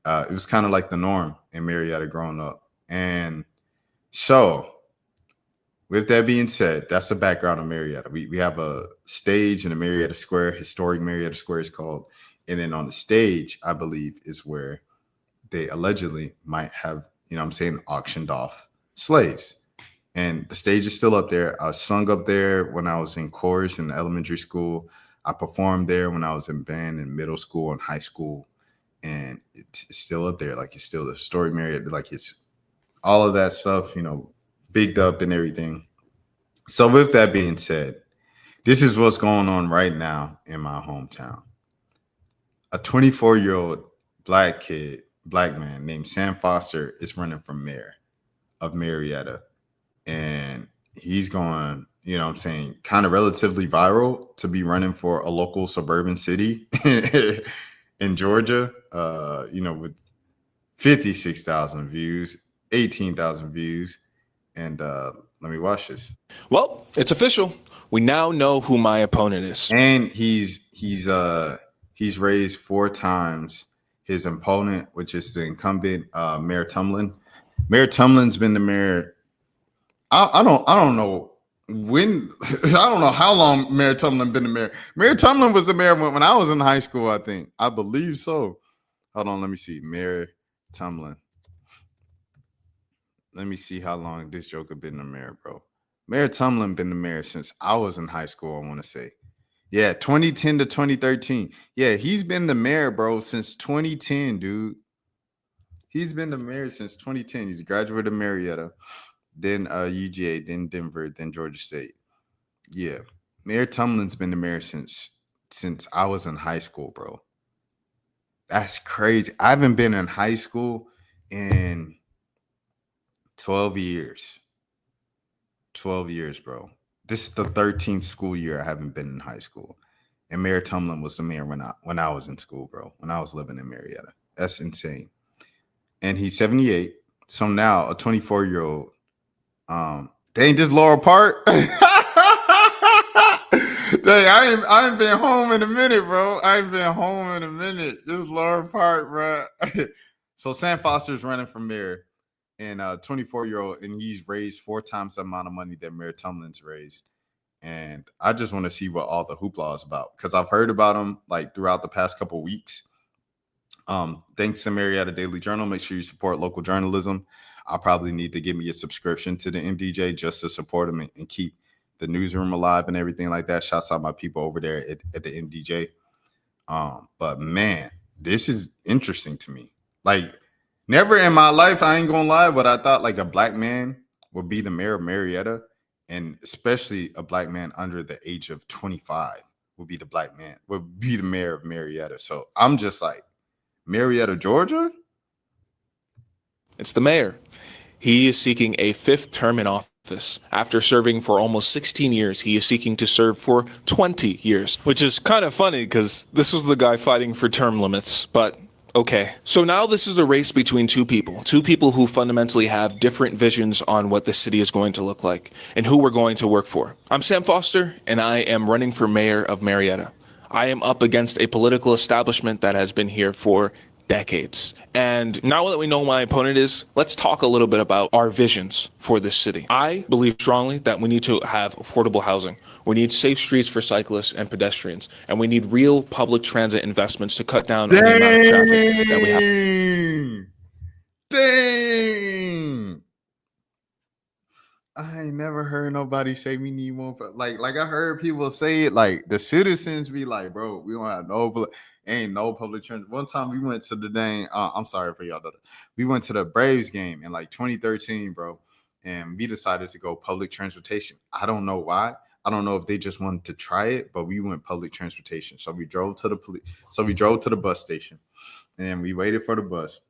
It was kind of like the norm in Marietta growing up. And so, with that being said, that's the background of Marietta. We have a stage in the Marietta Square, historic Marietta Square is called. And then on the stage, I believe, is where they allegedly might have, you know what I'm saying, auctioned off slaves. And the stage is still up there. I sung up there when I was in chorus in elementary school. I performed there when I was in band in middle school and high school. And it's still up there. Like, it's still the story Marietta. Like, it's all of that stuff, you know, bigged up and everything. So with that being said, this is what's going on right now in my hometown. A 24-year-old black man named Sam Foster is running for mayor of Marietta. And he's going, you know what I'm saying, kind of relatively viral to be running for a local suburban city in Georgia, you know, with 56,000 views, 18,000 views. And let me watch this. Well, it's official. We now know who my opponent is. And he's raised 4 times his opponent, which is the incumbent Mayor Tumlin. Mayor Tumlin's been the mayor. I don't know when. I don't know how long Mayor Tumlin been the mayor. Mayor Tumlin was the mayor when I was in high school, I think. I believe so. Hold on, let me see. Mayor Tumlin. Let me see how long this joker been the mayor, bro. Mayor Tumlin been the mayor since I was in high school, I want to say. Yeah, 2010 to 2013. Yeah, he's been the mayor, bro, since 2010, dude. He's been the mayor since 2010. He's a graduate of Marietta, then UGA, then Denver, then Georgia State. Yeah, Mayor Tumlin's been the mayor since I was in high school, bro. That's crazy. I haven't been in high school in 12 years. 12 years, bro. This is the 13th school year I haven't been in high school. And Mayor Tumlin was the mayor when I was in school, bro, when I was living in Marietta. That's insane. And he's 78. So now a 24-year-old, dang, this Laurel Park. Dang, I ain't been home in a minute, bro. I ain't been home in a minute. This Laurel Park, bro. So Sam Foster's running for mayor. And 24-year-old, and he's raised 4 times the amount of money that Mayor Tumlin's raised. And I just want to see what all the hoopla is about, because I've heard about him like throughout the past couple of weeks. Thanks to Marietta Daily Journal. Make sure you support local journalism. I'll probably need to give me a subscription to the MDJ just to support him and keep the newsroom alive and everything like that. Shouts out my people over there at the MDJ. But man, this is interesting to me. Like, never in my life, I ain't gonna lie, but I thought like a black man would be the mayor of Marietta, and especially a black man under the age of 25 would be the mayor of Marietta. So I'm just like, Marietta, Georgia? It's the mayor. He is seeking a 5th term in office. After serving for almost 16 years, he is seeking to serve for 20 years, which is kind of funny because this was the guy fighting for term limits, but okay. So now this is a race between two people who fundamentally have different visions on what the city is going to look like and who we're going to work for. I'm Sam Foster, and I am running for mayor of Marietta. I am up against a political establishment that has been here for decades. And now that we know who my opponent is, let's talk a little bit about our visions for this city. I believe strongly that we need to have affordable housing. We need safe streets for cyclists and pedestrians. And we need real public transit investments to cut down on the amount of traffic that we have. Dang. I ain't never heard nobody say we need more. Like I heard people say it. Like the citizens be like, bro, we don't have ain't no public transit. One time we went to the dang. I'm sorry for y'all. We went to the Braves game in like 2013, bro, and we decided to go public transportation. I don't know why. I don't know if they just wanted to try it, but we went public transportation. So we drove to the police. So we drove to the bus station, and we waited for the bus.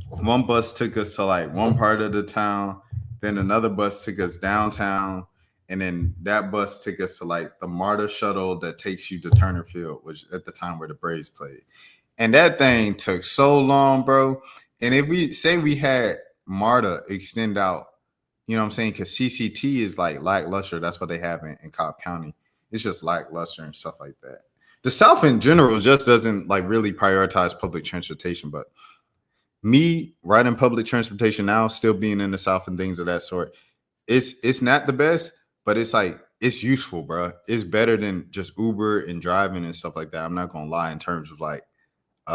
One bus took us to like one part of the town. Then another bus took us downtown, and then that bus took us to like the MARTA shuttle that takes you to Turner Field, which at the time where the Braves played. And that thing took so long, bro. And if we say we had MARTA extend out, you know what I'm saying? Because CCT is like lackluster. That's what they have in Cobb County. It's just lackluster and stuff like that. The South in general just doesn't like really prioritize public transportation, but me riding public transportation now, still being in the South and things of that sort, it's not the best, but it's like it's useful, bro. It's better than just Uber and driving and stuff like that. I'm not gonna lie in terms of like you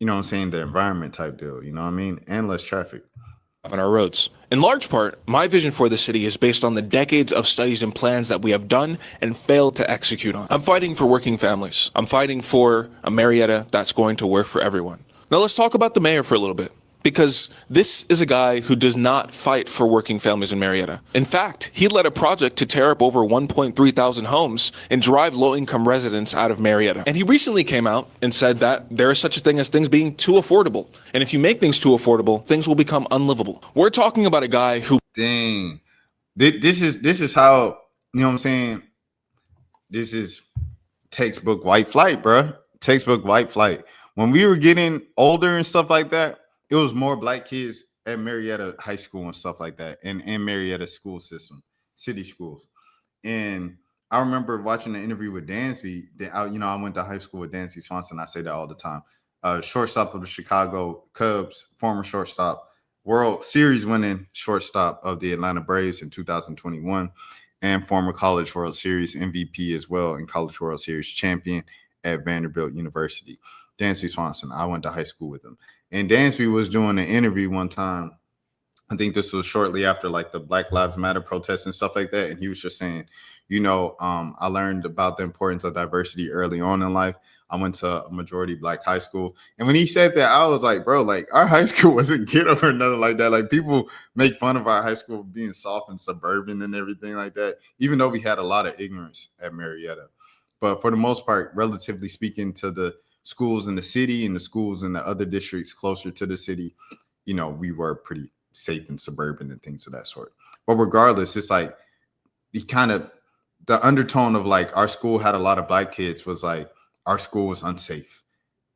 know what I'm saying, the environment type deal, you know what I mean? And less traffic on our roads. In large part, my vision for the city is based on the decades of studies and plans that we have done and failed to execute on. I'm fighting for working families. I'm fighting for a Marietta that's going to work for everyone. Now let's talk about the mayor for a little bit, because this is a guy who does not fight for working families in Marietta. In fact, he led a project to tear up over 1.3 thousand homes and drive low-income residents out of Marietta. And he recently came out and said that there is such a thing as things being too affordable. And if you make things too affordable, things will become unlivable. We're talking about a guy who... Dang. This is how, you know what I'm saying? This is textbook white flight, bro. Textbook white flight. When we were getting older and stuff like that, it was more black kids at Marietta High School and stuff like that, and Marietta school system, city schools. And I remember watching an interview with Dansby. I went to high school with Dansby Swanson. I say that all the time. Shortstop of the Chicago Cubs, former shortstop, World Series winning shortstop of the Atlanta Braves in 2021, and former College World Series MVP as well, and College World Series champion at Vanderbilt University. Dansby Swanson. I went to high school with him. And Dansby was doing an interview one time. I think this was shortly after like the Black Lives Matter protests and stuff like that. And he was just saying, I learned about the importance of diversity early on in life. I went to a majority black high school. And when he said that, I was like, bro, like our high school wasn't ghetto or nothing like that. Like people make fun of our high school being soft and suburban and everything like that, even though we had a lot of ignorance at Marietta. But for the most part, relatively speaking, to the schools in the city and the schools in the other districts closer to the city, we were pretty safe and suburban and things of that sort. But regardless, it's like the undertone of like our school had a lot of black kids was like our school was unsafe.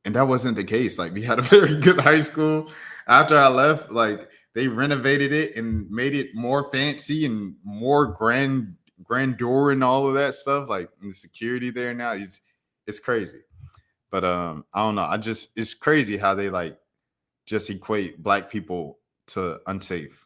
And that wasn't the case. Like we had a very good high school. After I left, like they renovated it and made it more fancy and more grandeur and all of that stuff. Like the security there now it's crazy. But I don't know. It's crazy how they like just equate black people to unsafe.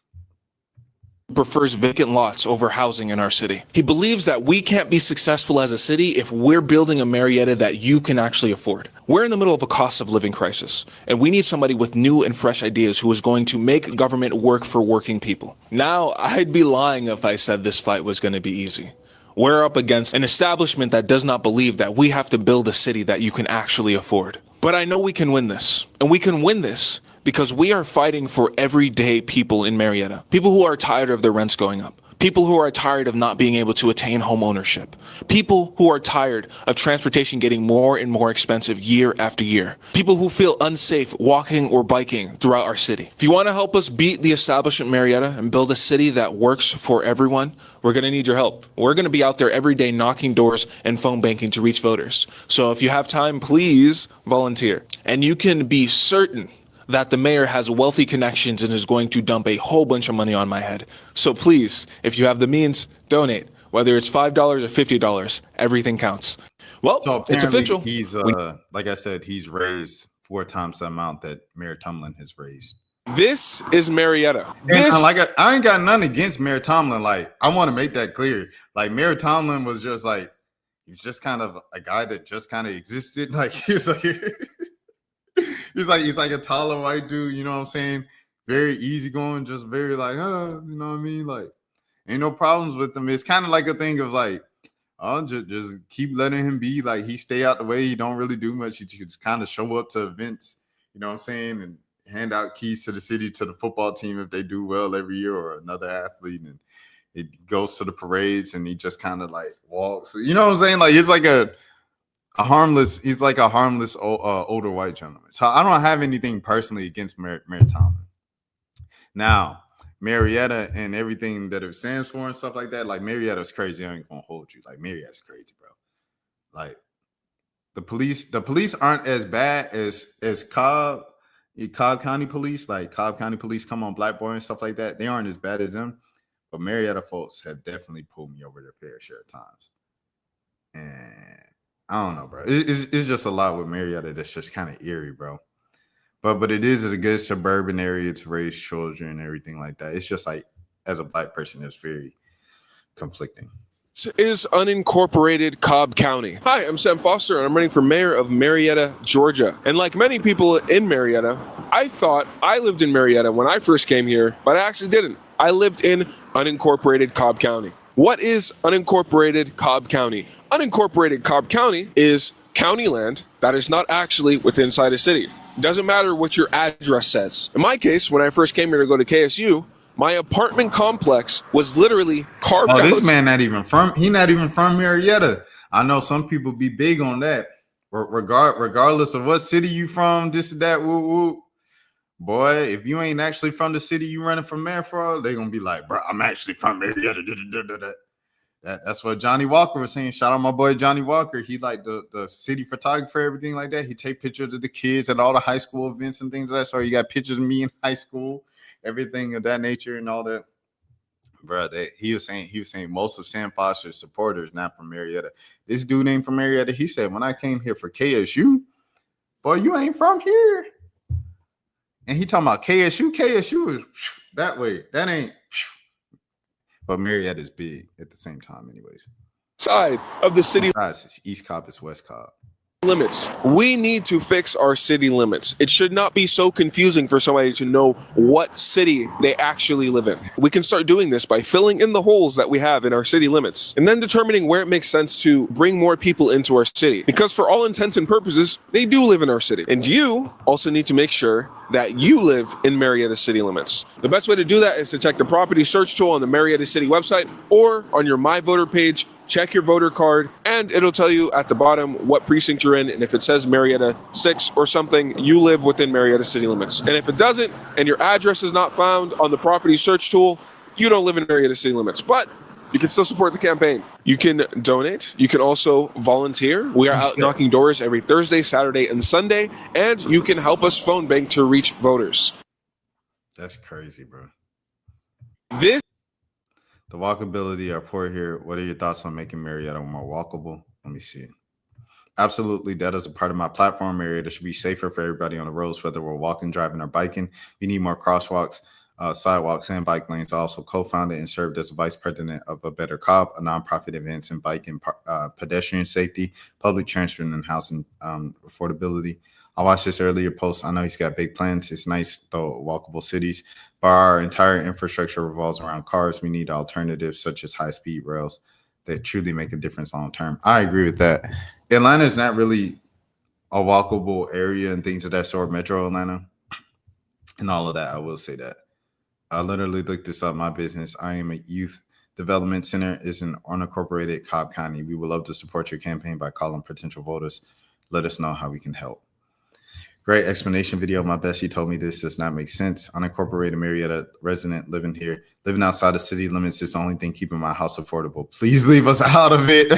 Prefers vacant lots over housing in our city. He believes that we can't be successful as a city if we're building a Marietta that you can actually afford. We're in the middle of a cost of living crisis, and we need somebody with new and fresh ideas who is going to make government work for working people. Now, I'd be lying if I said this fight was going to be easy. We're up against an establishment that does not believe that we have to build a city that you can actually afford. But I know we can win this. And we can win this because we are fighting for everyday people in Marietta. People who are tired of their rents going up. People who are tired of not being able to attain home ownership. People who are tired of transportation getting more and more expensive year after year. People who feel unsafe walking or biking throughout our city. If you want to help us beat the establishment Marietta and build a city that works for everyone, we're going to need your help. We're going to be out there every day knocking doors and phone banking to reach voters. So if you have time, please volunteer. And you can be certain that the mayor has wealthy connections and is going to dump a whole bunch of money on my head. So please, if you have the means, donate. Whether it's $5 or $50, everything counts. Well, so it's official. He's, like I said, he's raised 4 times the amount that Mayor Tomlin has raised. This is Marietta. I ain't got nothing against Mayor Tomlin. Like, I want to make that clear. Like, Mayor Tomlin was just like, he's just kind of a guy that just kind of existed. Like, he's like a taller white dude, you know what I'm saying? very easygoing, just very like, you know what I mean? Like, ain't no problems with him. It's kind of like a thing of like, I'll just keep letting him be. Like, he stay out the way. He don't really do much. He just kind of show up to events, you know what I'm saying, and hand out keys to the city to the football team if they do well every year, or another athlete, and it goes to the parades, and he just kind of like walks. You know what I'm saying? Like, it's like a harmless. He's like a harmless older white gentleman. So I don't have anything personally against Mayor Tomlin. Now, Marietta and everything that it stands for and stuff like that, like Marietta's crazy. I ain't gonna hold you. Like, Marietta's crazy, bro. Like, the police aren't as bad as Cobb County police. Like, Cobb County police come on Black Boy and stuff like that. They aren't as bad as them. But Marietta folks have definitely pulled me over their fair share of times. And I don't know, bro. It's just a lot with Marietta that's just kind of eerie, bro. But it is a good suburban area to raise children and everything like that. It's just like, as a Black person, it's very conflicting. This is unincorporated Cobb County. Hi, I'm Sam Foster, and I'm running for mayor of Marietta, Georgia. And like many people in Marietta, I thought I lived in Marietta when I first came here, but I actually didn't. I lived in unincorporated Cobb County. What is unincorporated Cobb County? Unincorporated Cobb County is county land that is not actually within inside a city. Doesn't matter what your address says. In my case, when I first came here to go to KSU, my apartment complex was literally carved out. This man not even from Marietta. I know some people be big on that. Regardless of what city you from, this and that, woo woo. Boy, if you ain't actually from the city you running for mayor for, they're gonna be like, bro, I'm actually from Marietta. That's what Johnny Walker was saying. Shout out my boy Johnny Walker. He like the city photographer, everything like that. He take pictures of the kids at all the high school events and things like that. So you got pictures of me in high school, everything of that nature and all that. Bro, he was saying most of Sam Foster's supporters not from Marietta. This dude ain't from Marietta. He said, when I came here for KSU, boy, you ain't from here. And he talking about KSU. KSU is that way. That ain't. But Marietta is big at the same time, anyways. Side of the city. It's East Cobb, it's West Cobb. Limits. We need to fix our city limits. It should not be so confusing for somebody to know what city they actually live in. We can start doing this by filling in the holes that we have in our city limits and then determining where it makes sense to bring more people into our city. Because for all intents and purposes, they do live in our city. And you also need to make sure that you live in Marietta city limits. The best way to do that is to check the property search tool on the Marietta City website or on your My Voter page. Check your voter card, and it'll tell you at the bottom what precinct you're in. And if it says Marietta 6 or something, you live within Marietta city limits. And if it doesn't, and your address is not found on the property search tool, you don't live in Marietta city limits. But you can still support the campaign. You can donate. You can also volunteer. We are out knocking doors every Thursday, Saturday, and Sunday. And you can help us phone bank to reach voters. That's crazy, bro. The walkability are poor here. What are your thoughts on making Marietta more walkable? Let me see. Absolutely, that is a part of my platform. Marietta should be safer for everybody on the roads, whether we're walking, driving, or biking. We need more crosswalks, sidewalks, and bike lanes. I also co-founded and served as vice president of A Better Cobb, a nonprofit advance in bike and pedestrian safety, public transport, and housing affordability. I watched this earlier post. I know he's got big plans. It's nice, though, walkable cities. But our entire infrastructure revolves around cars. We need alternatives such as high-speed rails that truly make a difference long term. I agree with that. Atlanta is not really a walkable area and things of that sort, Metro Atlanta, and all of that. I will say that. I literally looked this up. My business, I am a youth development center, is an unincorporated Cobb County. We would love to support your campaign by calling potential voters. Let us know how we can help. Great explanation video. My bestie told me this does not make sense. Unincorporated Marietta resident living here. Living outside the city limits is the only thing keeping my house affordable. Please leave us out of it.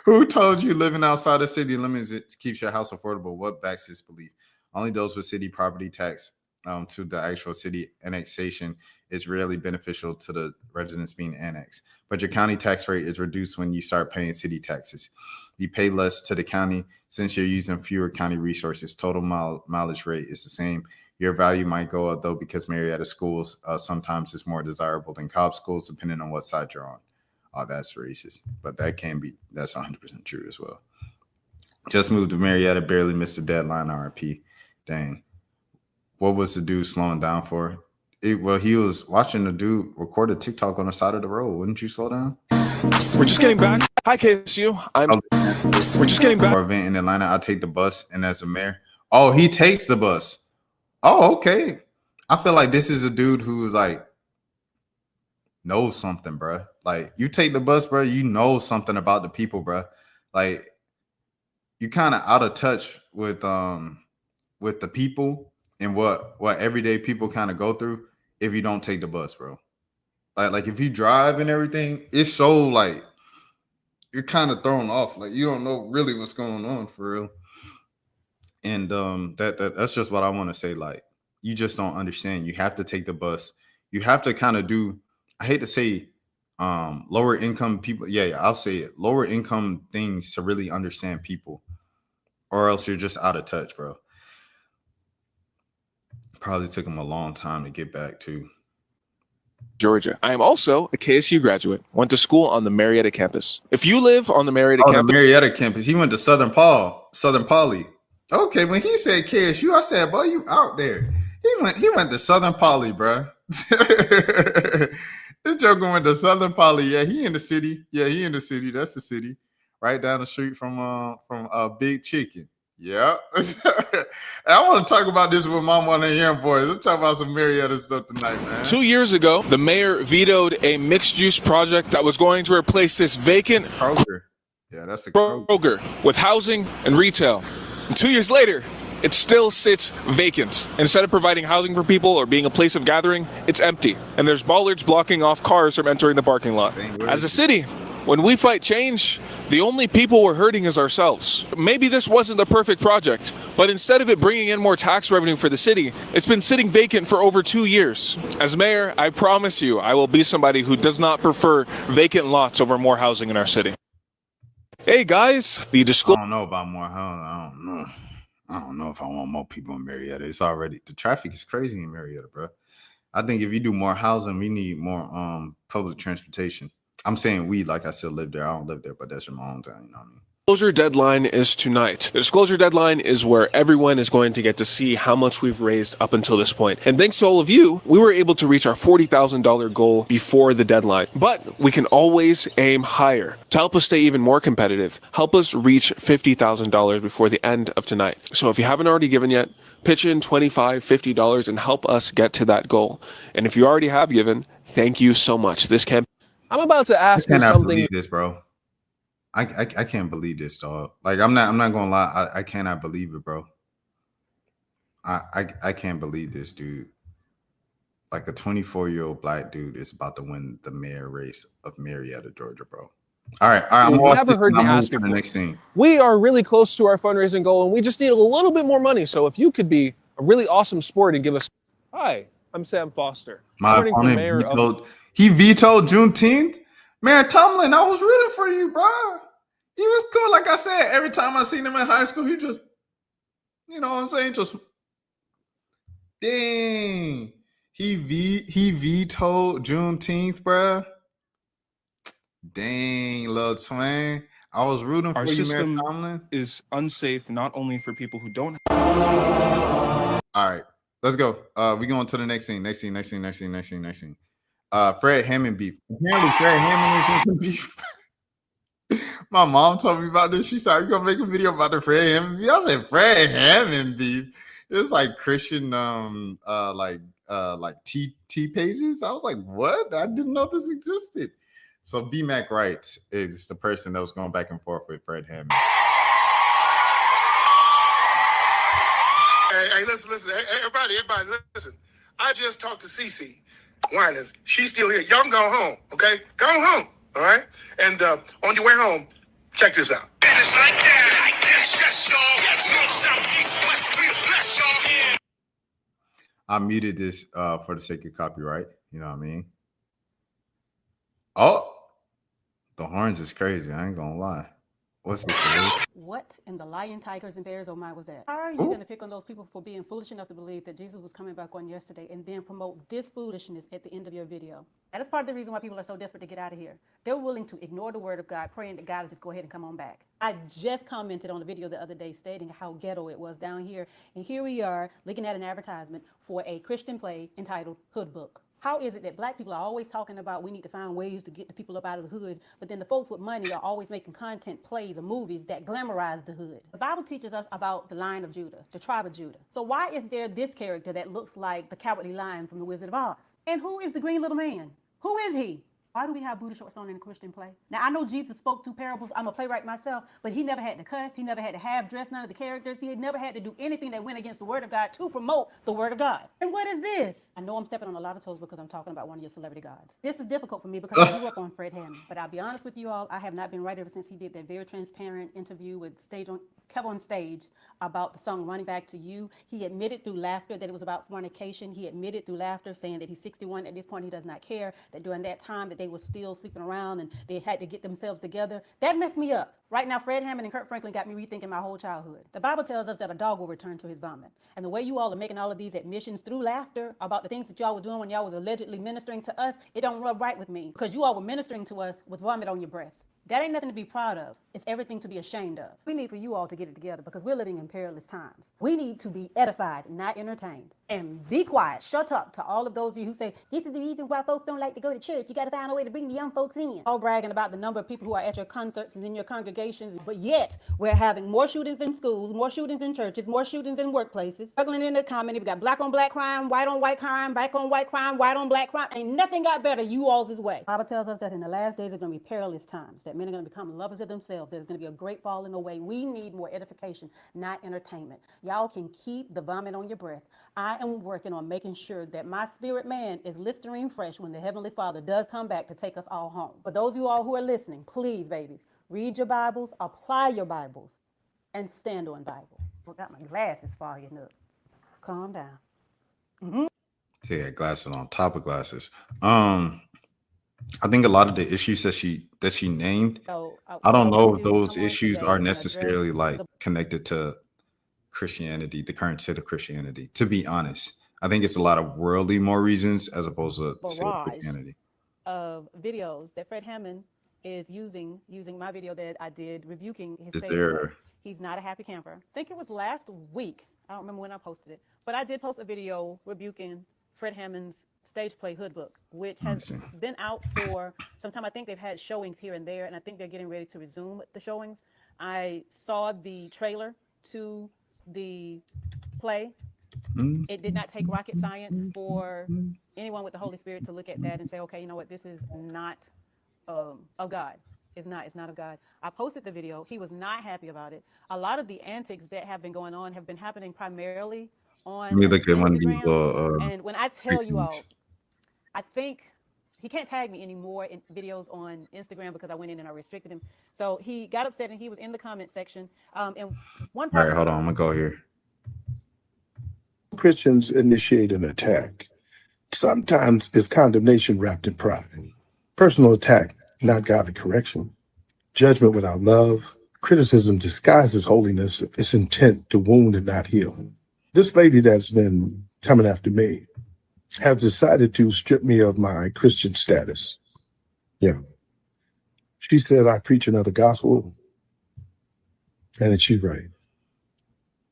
Who told you living outside the city limits it keeps your house affordable? What backs this belief? Only those with city property tax to the actual city annexation is rarely beneficial to the residents being annexed. But your county tax rate is reduced when you start paying city taxes. You pay less to the county since you're using fewer county resources. Total mileage rate is the same. Your value might go up, though, because Marietta schools sometimes is more desirable than Cobb schools, depending on what side you're on. Oh, that's racist. But that's 100% true as well. Just moved to Marietta, barely missed the deadline, RIP. Dang. What was the dude slowing down for? Well, he was watching the dude record a TikTok on the side of the road. Wouldn't you slow down? We're just getting back. Hi, KSU. We're just getting back. For event in Atlanta, I take the bus, and as a mayor, oh, he takes the bus. Oh, okay. I feel like this is a dude who's like knows something, bro. Like you take the bus, bro. You know something about the people, bro. Like you kind of out of touch with the people and what everyday people kind of go through if you don't take the bus, bro. Like if you drive and everything, it's so like you're kind of thrown off. Like you don't know really what's going on for real. And that's just what I want to say. Like you just don't understand. You have to take the bus. You have to kind of do. I hate to say lower income people. Yeah, I'll say it. Lower income things to really understand people, or else you're just out of touch, bro. Probably took him a long time to get back to Georgia. I am also a KSU graduate. Went to school on the Marietta campus. If you live on the Marietta campus, the Marietta campus, he went to Southern Poly. Okay, when he said KSU, I said, "Boy, you out there?" He went to Southern Poly, bro. This joker went to Southern Poly. Yeah, he in the city. Yeah, he in the city. That's the city, right down the street from Big Chicken. Yeah. I want to talk about this with my one of the young boys. Let's talk about some Marietta stuff tonight, man. 2 years ago, the mayor vetoed a mixed-use project that was going to replace this vacant Kroger. Yeah, that's a Kroger with housing and retail. And 2 years later, it still sits vacant. Instead of providing housing for people or being a place of gathering, it's empty. And there's bollards blocking off cars from entering the parking lot. As a city, when we fight change, the only people we're hurting is ourselves. Maybe this wasn't the perfect project, but instead of it bringing in more tax revenue for the city, it's been sitting vacant for over 2 years. As mayor, I promise you, I will be somebody who does not prefer vacant lots over more housing in our city. Hey guys, I don't know about more housing. I don't know if I want more people in Marietta. It's already, the traffic is crazy in Marietta, bro. I think if you do more housing, we need more public transportation. I'm saying we, like I said, live there. I don't live there, but that's in my hometown, you know what I mean? Disclosure deadline is tonight. The disclosure deadline is where everyone is going to get to see how much we've raised up until this point. And thanks to all of you, we were able to reach our $40,000 goal before the deadline. But we can always aim higher. To help us stay even more competitive, help us reach $50,000 before the end of tonight. So if you haven't already given yet, pitch in $25, $50 and help us get to that goal. And if you already have given, thank you so much. This campaign. I'm about to ask you something. Believe this, bro. I can't believe this, dog. Like I'm not gonna lie. I cannot believe it, bro. I can't believe this, dude. Like a 24-year-old black dude is about to win the mayor race of Marietta, Georgia, bro. All right. I'm never heard me ask the next thing. We are really close to our fundraising goal, and we just need a little bit more money. So if you could be a really awesome sport and give us. Hi, I'm Sam Foster. My opponent he vetoed Juneteenth. Man, Tomlin, I was rooting for you, bro. He was cool. Like I said, every time I seen him in high school, he just, you know what I'm saying? Just, dang. He vetoed Juneteenth, bro. Dang, little twang. I was rooting for you, man, Tomlin. Is unsafe not only for people who don't. All right, let's go. We going to the next scene. Next scene. Fred Hammond beef. Apparently, Fred Hammond is beef. My mom told me about this. She said, "You gonna make a video about the Fred Hammond beef?" I said, "Fred Hammond beef." It's like Christian, like T pages. I was like, "What? I didn't know this existed." So B-Mac Wright is the person that was going back and forth with Fred Hammond. Hey, listen. Hey, everybody, listen. I just talked to Cece Winans. She's still here. Y'all can go home, okay? Go home, all right? And on your way home, check this out. It's like that, like this, yes, y'all. I muted this for the sake of copyright. You know what I mean? Oh, the horns is crazy. I ain't gonna lie. What's it? What in the lion, tigers, and bears, oh my, was that? How are you going to pick on those people for being foolish enough to believe that Jesus was coming back on yesterday and then promote this foolishness at the end of your video? That is part of the reason why people are so desperate to get out of here. They're willing to ignore the word of God, praying that God will just go ahead and come on back. I just commented on a video the other day stating how ghetto it was down here. And here we are looking at an advertisement for a Christian play entitled Hood Book. How is it that black people are always talking about we need to find ways to get the people up out of the hood, but then the folks with money are always making content plays or movies that glamorize the hood? The Bible teaches us about the Lion of Judah, the tribe of Judah. So why is there this character that looks like the Cowardly Lion from The Wizard of Oz? And who is the green little man? Who is he? Why do we have booty shorts on in a Christian play? Now, I know Jesus spoke through parables. I'm a playwright myself, but he never had to cuss. He never had to have dress none of the characters. He had never had to do anything that went against the word of God to promote the word of God. And what is this? I know I'm stepping on a lot of toes because I'm talking about one of your celebrity gods. This is difficult for me because I grew up on Fred Hammond. But I'll be honest with you all, I have not been right ever since he did that very transparent interview with Kev on stage about the song Running Back to You. He admitted through laughter that it was about fornication. He admitted through laughter saying that he's 61 at this point, he does not care, that during that time that they were still sleeping around and they had to get themselves together. That messed me up. Right now, Fred Hammond and Kurt Franklin got me rethinking my whole childhood. The Bible tells us that a dog will return to his vomit. And the way you all are making all of these admissions through laughter about the things that y'all were doing when y'all was allegedly ministering to us, it don't rub right with me because you all were ministering to us with vomit on your breath. That ain't nothing to be proud of. It's everything to be ashamed of. We need for you all to get it together because we're living in perilous times. We need to be edified, not entertained. And be quiet. Shut up to all of those of you who say, this is the reason why folks don't like to go to church. You got to find a way to bring the young folks in. All bragging about the number of people who are at your concerts and in your congregations. But yet, we're having more shootings in schools, more shootings in churches, more shootings in workplaces. Struggling in the economy. We got black on black crime, white on white crime, black on white crime, white on black crime. Ain't nothing got better. You all's this way. The Bible tells us that in the last days, it's going to be perilous times. That men are going to become lovers of themselves. There's going to be a great falling away. We need more edification, not entertainment. Y'all can keep the vomit on your breath. I am working on making sure that my spirit man is Listerine fresh when the Heavenly Father does come back to take us all home. For those of you all who are listening, please, babies, read your Bibles, apply your Bibles, and stand on Bible. I got my glasses fogging up. Calm down. She had glasses on top of glasses. I think a lot of the issues that she named, I don't know if those issues are necessarily like connected to Christianity, the current state of Christianity. To be honest, I think it's a lot of worldly more reasons as opposed to Christianity. Of videos that Fred Hammond is using my video that I did rebuking his favorite. He's not a happy camper. I think it was last week. I don't remember when I posted it, but I did post a video rebuking Fred Hammond's stage play Hood Book, which has been out for some time. I think they've had showings here and there, and I think they're getting ready to resume the showings. I saw the trailer to the play. It did not take rocket science for anyone with the Holy Spirit to look at that and say, okay, you know what, this is not of God. It's not of God. I posted the video. He was not happy about it. A lot of the antics that have been going on have been happening primarily on Instagram. And when I tell you all, I think he can't tag me anymore in videos on Instagram because I went in and I restricted him. So he got upset and he was in the comment section. And one All right, hold on. I'm going to go here. Christians initiate an attack. Sometimes it's condemnation wrapped in pride. Personal attack, not godly correction. Judgment without love. Criticism disguises holiness. It's intent to wound and not heal. This lady that's been coming after me has decided to strip me of my Christian status. Yeah. She said I preach another gospel, and she's right.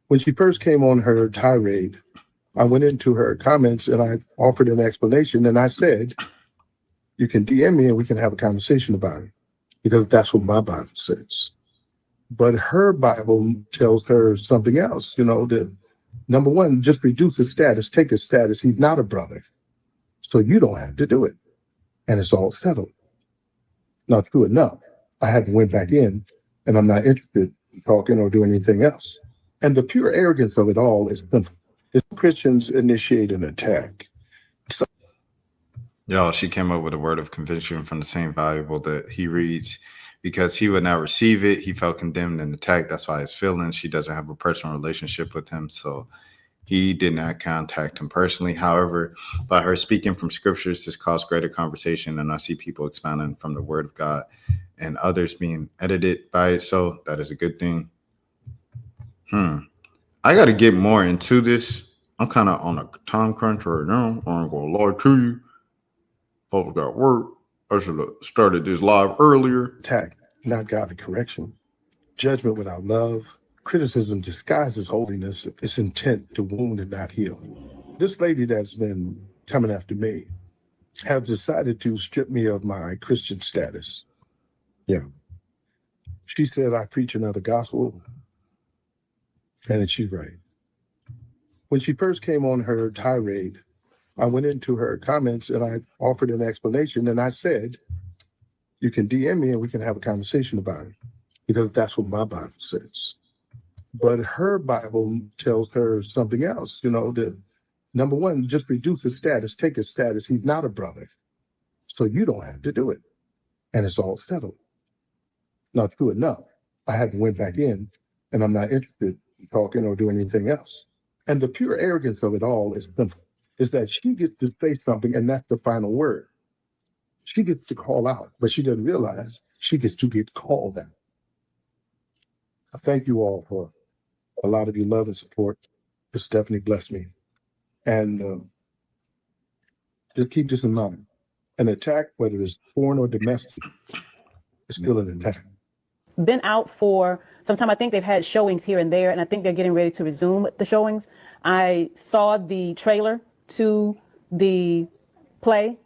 When she first came on her tirade, I went into her comments and I offered an explanation, and I said, you can DM me and we can have a conversation about it, because that's what my Bible says. But her Bible tells her something else, that number one, just reduce his status, take his status. He's not a brother. So you don't have to do it. And it's all settled. Not true enough. I haven't went back in and I'm not interested in talking or doing anything else. And the pure arrogance of it all is simple. If Christians initiate an attack. She came up with a word of conviction from the same Bible that he reads. Because he would not receive it, he felt condemned and attacked. That's why his feelings. She doesn't have a personal relationship with him, so he did not contact him personally. However, by her speaking from scriptures, this caused greater conversation, and I see people expounding from the word of God. and others being edited by it. So that is a good thing. I got to get more into this. I'm kind of on a time crunch right now. I ain't gonna lie to you. Folks got work. I should have started this live earlier. Attack, not godly correction. Judgment without love. Criticism disguises holiness. It's intent to wound and not heal. This lady that's been coming after me has decided to strip me of my Christian status. Yeah. She said I preach another gospel, and she's right. When she first came on her tirade, I went into her comments and I offered an explanation, and I said, you can DM me and we can have a conversation about it, because that's what my Bible says. But her Bible tells her something else, that number one, just reduce his status, take his status. He's not a brother. So you don't have to do it. And it's all settled. Not true enough. I haven't went back in, and I'm not interested in talking or doing anything else. And the pure arrogance of it all is simple, is that she gets to say something, and that's the final word. She gets to call out, but she doesn't realize she gets to get called out. I thank you all for a lot of your love and support. It's definitely blessed me. And just keep this in mind. An attack, whether it's foreign or domestic, is still an attack. Been out for some time. I think they've had showings here and there, and I think they're getting ready to resume the showings. I saw the trailer to the play.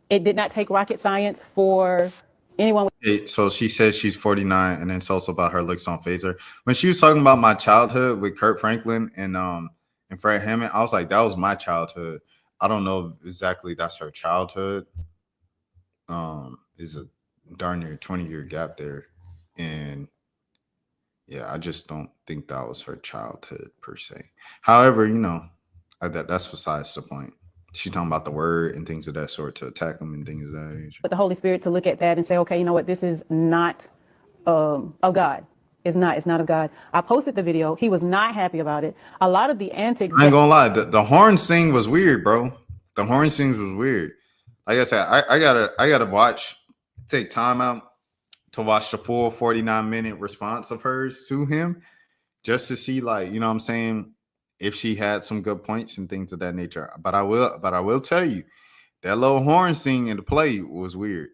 It did not take rocket science for anyone. So she says she's 49, and it's also about her looks on Phaser. When she was talking about my childhood with Kurt Franklin and Fred Hammond, I was like, that was my childhood. I don't know exactly that's her childhood. Is a darn near 20-year gap there. And yeah, I just don't think that was her childhood per se. However, that's besides the point. She's talking about the word and things of that sort to attack them and things of that nature. But the Holy Spirit to look at that and say, okay, you know what? This is not of God. It's not of God. I posted the video. He was not happy about it. A lot of the antics. I ain't gonna lie. The horn thing was weird, bro. The horn things was weird. Like I said, I gotta take time out to watch the full 49-minute response of hers to him, just to see, like, what I'm saying, if she had some good points and things of that nature. But I will tell you, that little horn scene in the play was weird.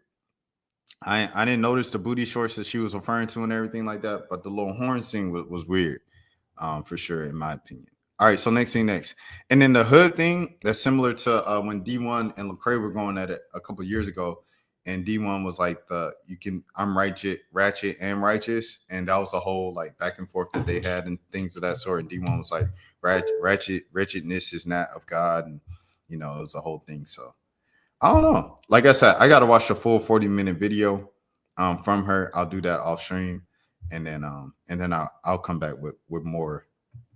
I didn't notice the booty shorts that she was referring to and everything like that, but the little horn scene was weird, for sure, in my opinion. All right, so next. And then the hood thing, that's similar to when D1 and Lecrae were going at it a couple of years ago. And D1 was like, I'm ratchet and righteous. And that was a whole like back and forth that they had and things of that sort. And D1 was like, wretchedness is not of God. And, it was a whole thing. So I don't know. Like I said, I got to watch the full 40-minute video from her. I'll do that off stream. And then I'll come back with more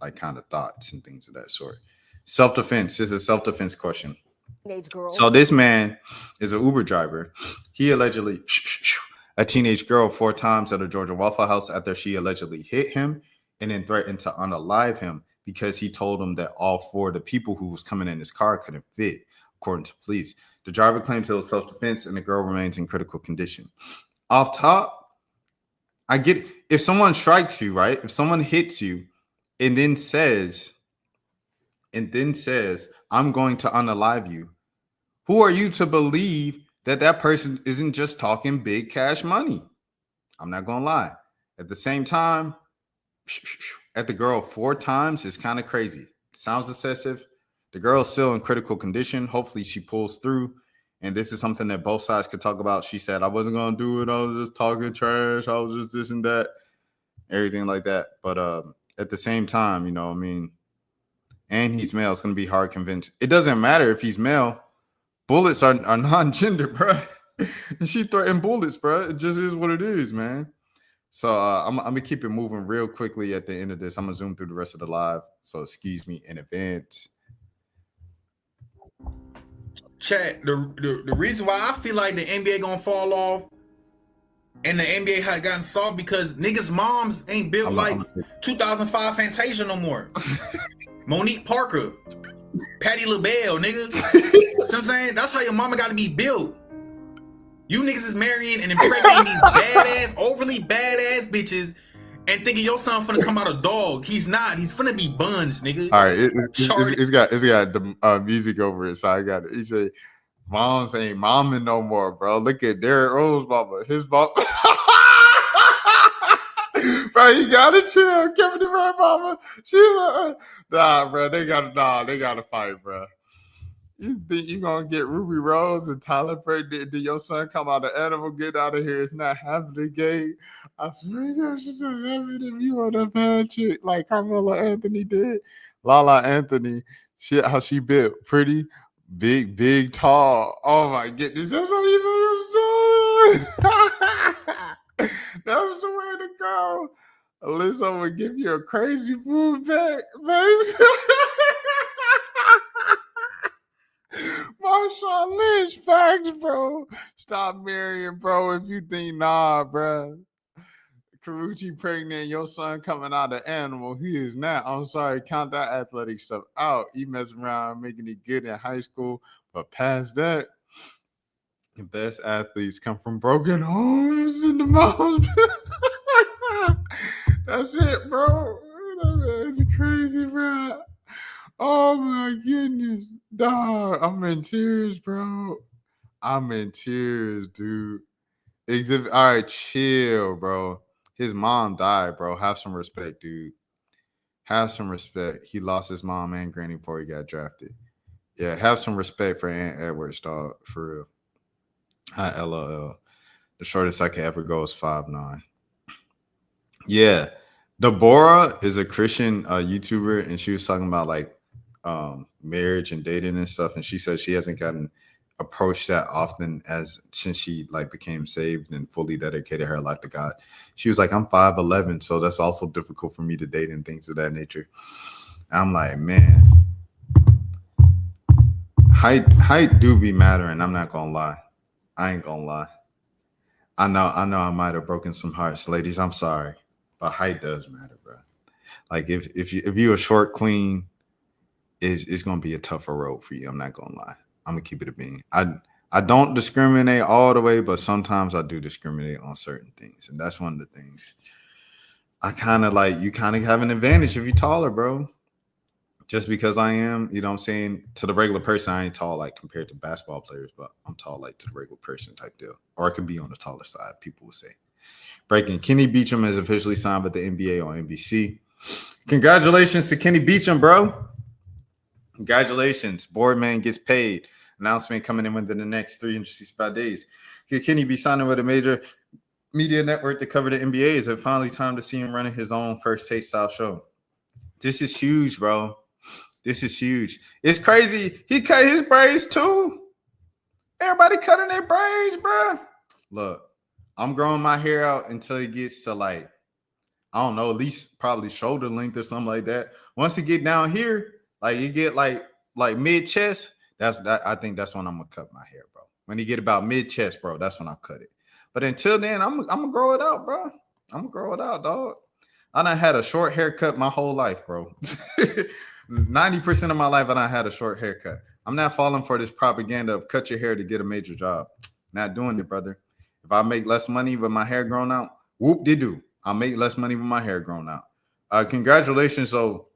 like kind of thoughts and things of that sort. Self-defense. This is a self-defense question. So this man is an Uber driver. He allegedly a teenage girl 4 times at a Georgia Waffle House after she allegedly hit him and then threatened to unalive him because he told him that all 4 of the people who was coming in his car couldn't fit, according to police. The driver claims it was self-defense and the girl remains in critical condition. Off top, I get it. If someone strikes you, right? If someone hits you and then says, I'm going to unalive you, who are you to believe that person isn't just talking big cash money? I'm not going to lie. At the same time, at the girl 4 times is kind of crazy. Sounds excessive. The girl's still in critical condition. Hopefully she pulls through. And this is something that both sides could talk about. She said, I wasn't going to do it. I was just talking trash. I was just this and that, everything like that. But at the same time, and he's male, it's going to be hard to convince. It doesn't matter if he's male. Bullets are non-gender, bro. And she threatened bullets, bro. It just is what it is, man. So I'm going to keep it moving real quickly at the end of this. I'm going to zoom through the rest of the live. So excuse me in advance. Chat, the reason why I feel like the NBA going to fall off and the NBA had gotten soft because niggas' moms ain't built like 2005 Fantasia no more. Monique Parker, Patti LaBelle, niggas. You know what I'm saying? That's how your mama got to be built. You niggas is marrying and impregnating these badass, overly badass bitches and thinking your son finna come out a dog. He's not. He's finna be buns, nigga. All right, it's got the music over it, so I got it. He said, "Moms ain't momming no more, bro. Look at Derrick Rose mama, his mama." Bro, you gotta chill. Kevin Durant mama, she nah, bro. They gotta fight, bro. You think you gonna get Ruby Rose and Tyler Perry? Did your son come out of animal? Get out of here! It's not happening, gay. I swear to God, she's so happy if you want a bad chick like Carmelo Anthony did. Lala Anthony, shit, how she built, pretty, big, tall. Oh my goodness, that's how you feel. That's the way to go. Alyssa will give you a crazy food back, baby. Marshawn Lynch, facts, bro. Stop marrying, bro, if you think, nah, bro. Karuchi pregnant, your son coming out of animal. He is not. I'm sorry, count that athletic stuff out. He messing around making it good in high school, but past that, the best athletes come from broken homes and the moms. That's it, bro. That's crazy, bro. Oh my goodness, dog. I'm in tears, bro. I'm in tears, dude. All right, chill, bro. His mom died, bro. Have some respect, dude. Have some respect. He lost his mom and granny before he got drafted. Yeah, have some respect for Aunt Edwards, dog. For real. LOL. The shortest I could ever go is 5'9". Yeah. Deborah is a Christian YouTuber, and she was talking about like marriage and dating and stuff. And she said she hasn't gotten approached that often since she like became saved and fully dedicated her life to God. She was like, I'm 5'11", so that's also difficult for me to date and things of that nature. I'm like, man, height do be mattering. I'm not gonna lie. I ain't gonna lie. I know I might have broken some hearts, ladies. I'm sorry, but height does matter, bro. Like if you're a short queen, it's gonna be a tougher road for you. I'm not gonna lie. I'm gonna keep it a bean. I don't discriminate all the way, but sometimes I do discriminate on certain things, and that's one of the things. I kind of like, you kind of have an advantage if you're taller, bro. Just because I am, you know what I'm saying? To the regular person, I ain't tall like compared to basketball players, but I'm tall like to the regular person type deal. Or I could be on the taller side, people will say. Breaking, Kenny Beecham is officially signed with the NBA on NBC. Congratulations to Kenny Beecham, bro. Congratulations. Boardman gets paid. Announcement coming in within the next 365 days. Could Kenny be signing with a major media network to cover the NBA? Is it finally time to see him running his own first take style show? This is huge, bro. This is huge. It's crazy. He cut his braids too. Everybody cutting their braids, bro. Look, I'm growing my hair out until it gets to like, I don't know, at least probably shoulder length or something like that. Once it get down here, like you get like mid chest, I think that's when I'm gonna cut my hair, bro. When you get about mid chest, bro, that's when I cut it. But until then, I'm gonna grow it out, bro. I'm gonna grow it out, dog. I done had a short haircut my whole life, bro. 90% of my life, I done had a short haircut. I'm not falling for this propaganda of cut your hair to get a major job. Not doing it, brother. If I make less money with my hair grown out, whoop-de-doo. I'll make less money with my hair grown out. Congratulations, though,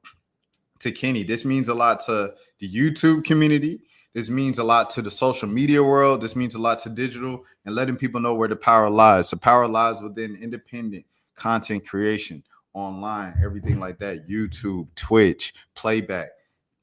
to Kenny. This means a lot to the YouTube community. This means a lot to the social media world. This means a lot to digital and letting people know where the power lies. The power lies within independent content creation, online, everything like that, YouTube, Twitch, playback.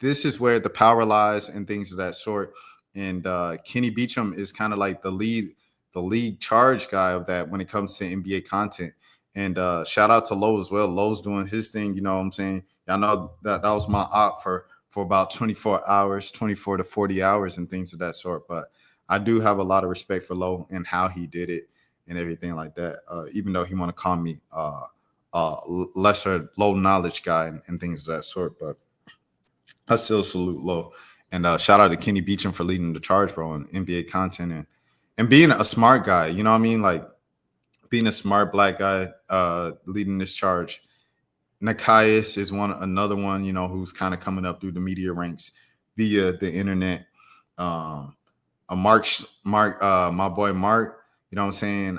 This is where the power lies and things of that sort. And Kenny Beecham is kind of like the lead charge guy of that when it comes to NBA content. And shout out to Lowe as well. Lowe's doing his thing, you know what I'm saying? Y'all know that was my op for about 24 hours, 24 to 40 hours and things of that sort. But I do have a lot of respect for Lowe and how he did it and everything like that. Even though he want to call me lesser, low knowledge guy and things of that sort. But I still salute Lowe. And shout out to Kenny Beecham for leading the charge, bro, on NBA content and being a smart guy. You know what I mean? Like being a smart black guy leading this charge. Nikias is another one, you know, who's kind of coming up through the media ranks via the internet. My boy Mark, You know what I'm saying?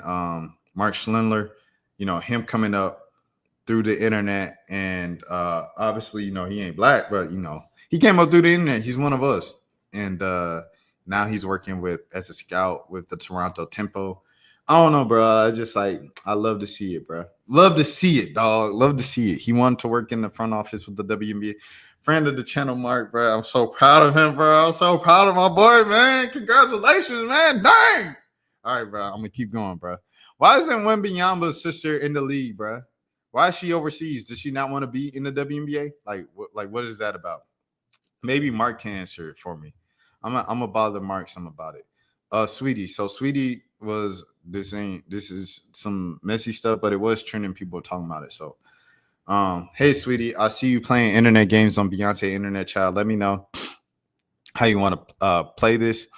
Mark Schindler, him coming up through the internet, and obviously, he ain't black, but he came up through the internet. He's one of us, and now he's working as a scout with the Toronto Tempo. I don't know, bro. I love to see it, bro. Love to see it, dog. Love to see it. He wanted to work in the front office with the WNBA. Friend of the channel, Mark, bro. I'm so proud of him, bro. I'm so proud of my boy, man. Congratulations, man. Dang. All right, bro. I'm gonna keep going, bro. Why isn't Wembanyama's sister in the league, bro? Why is she overseas? Does she not want to be in the WNBA? What is that about? Maybe Mark can answer it for me. I'm gonna bother Mark some about it. Saweetie. So Saweetie was this is some messy stuff, but it was trending. People talking about it. So, hey, Saweetie, I see you playing internet games on Beyonce Internet Child. Let me know how you want to play this.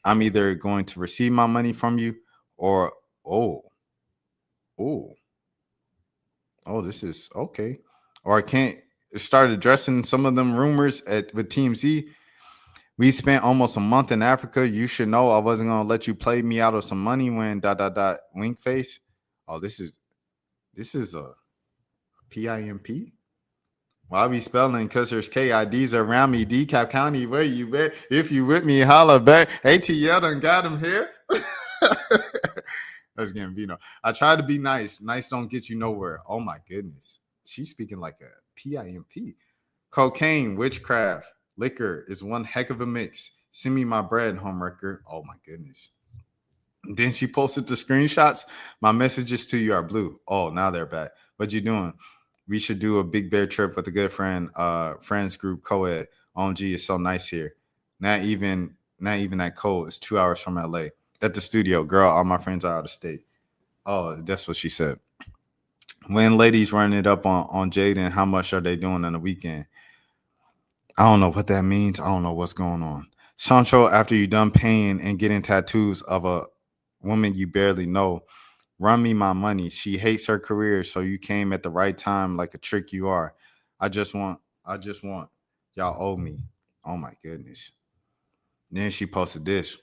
I'm either going to receive my money from you, or this is okay, or I can't start addressing some of them rumors with TMZ. We spent almost a month in Africa. You should know I wasn't gonna let you play me out of some money when ... wink face. Oh, this is a PIMP. Well, I be spelling because there's KIDs around me. DeKalb County, where you at? If you with me, holla back. ATL done got him here. That's Gambino. I try to be nice. Nice don't get you nowhere. Oh my goodness. She's speaking like a PIMP. Cocaine, witchcraft, liquor is one heck of a mix. Send me my bread, homewrecker. Oh my goodness. Then she posted the screenshots. My messages to you are blue. Oh, now they're back. What you doing? We should do a Big Bear trip with a good friend, friends group, co-ed. OMG, it's so nice here. Not even that cold. It's 2 hours from LA. At the studio, girl, all my friends are out of state. Oh, that's what she said. When ladies running it up on Jaden, how much are they doing on the weekend? I don't know what that means. I don't know what's going on. Sancho, after you done paying and getting tattoos of a woman you barely know, run me my money. She hates her career, so you came at the right time like a trick you are. I just want. Y'all owe me. Oh my goodness. Then she posted this.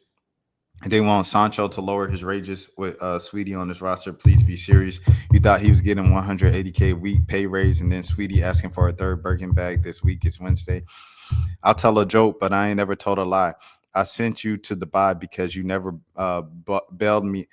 They want Sancho to lower his wages with Saweetie on his roster. Please be serious. You thought he was getting $180K a week pay raise, and then Saweetie asking for a third Birkin bag this week. It's Wednesday. I'll tell a joke, but I ain't never told a lie. I sent you to Dubai because you never bailed me,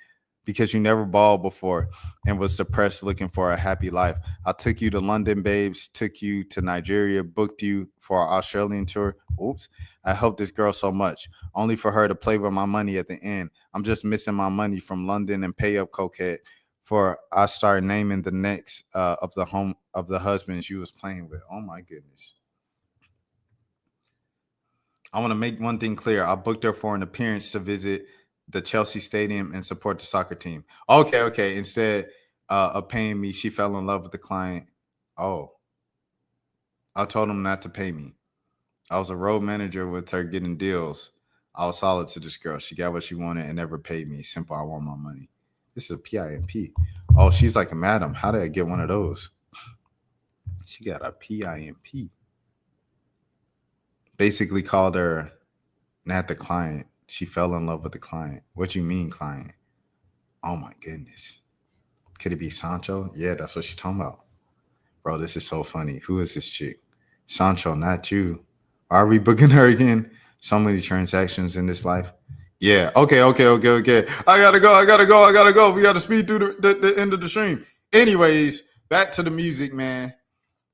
because you never balled before and was depressed looking for a happy life. I took you to London, babes, took you to Nigeria, booked you for our Australian tour. Oops. I helped this girl so much, only for her to play with my money at the end. I'm just missing my money from London and pay up coquette for I start naming the next of the home of the husbands you was playing with. Oh my goodness. I want to make one thing clear. I booked her for an appearance to visit the Chelsea Stadium and support the soccer team. Okay. Instead of paying me, she fell in love with the client. Oh. I told him not to pay me. I was a road manager with her getting deals. I was solid to this girl. She got what she wanted and never paid me. Simple, I want my money. This is a PIMP. Oh, she's like a madam. How did I get one of those? She got a PIMP. Basically called her not the client. She fell in love with the client. What you mean, client? Oh my goodness. Could it be Sancho? Yeah, that's what she's talking about. Bro, this is so funny. Who is this chick? Sancho, not you. Are we booking her again? So many transactions in this life. Yeah. Okay. I gotta go. We gotta speed through the end of the stream. Anyways, back to the music, man.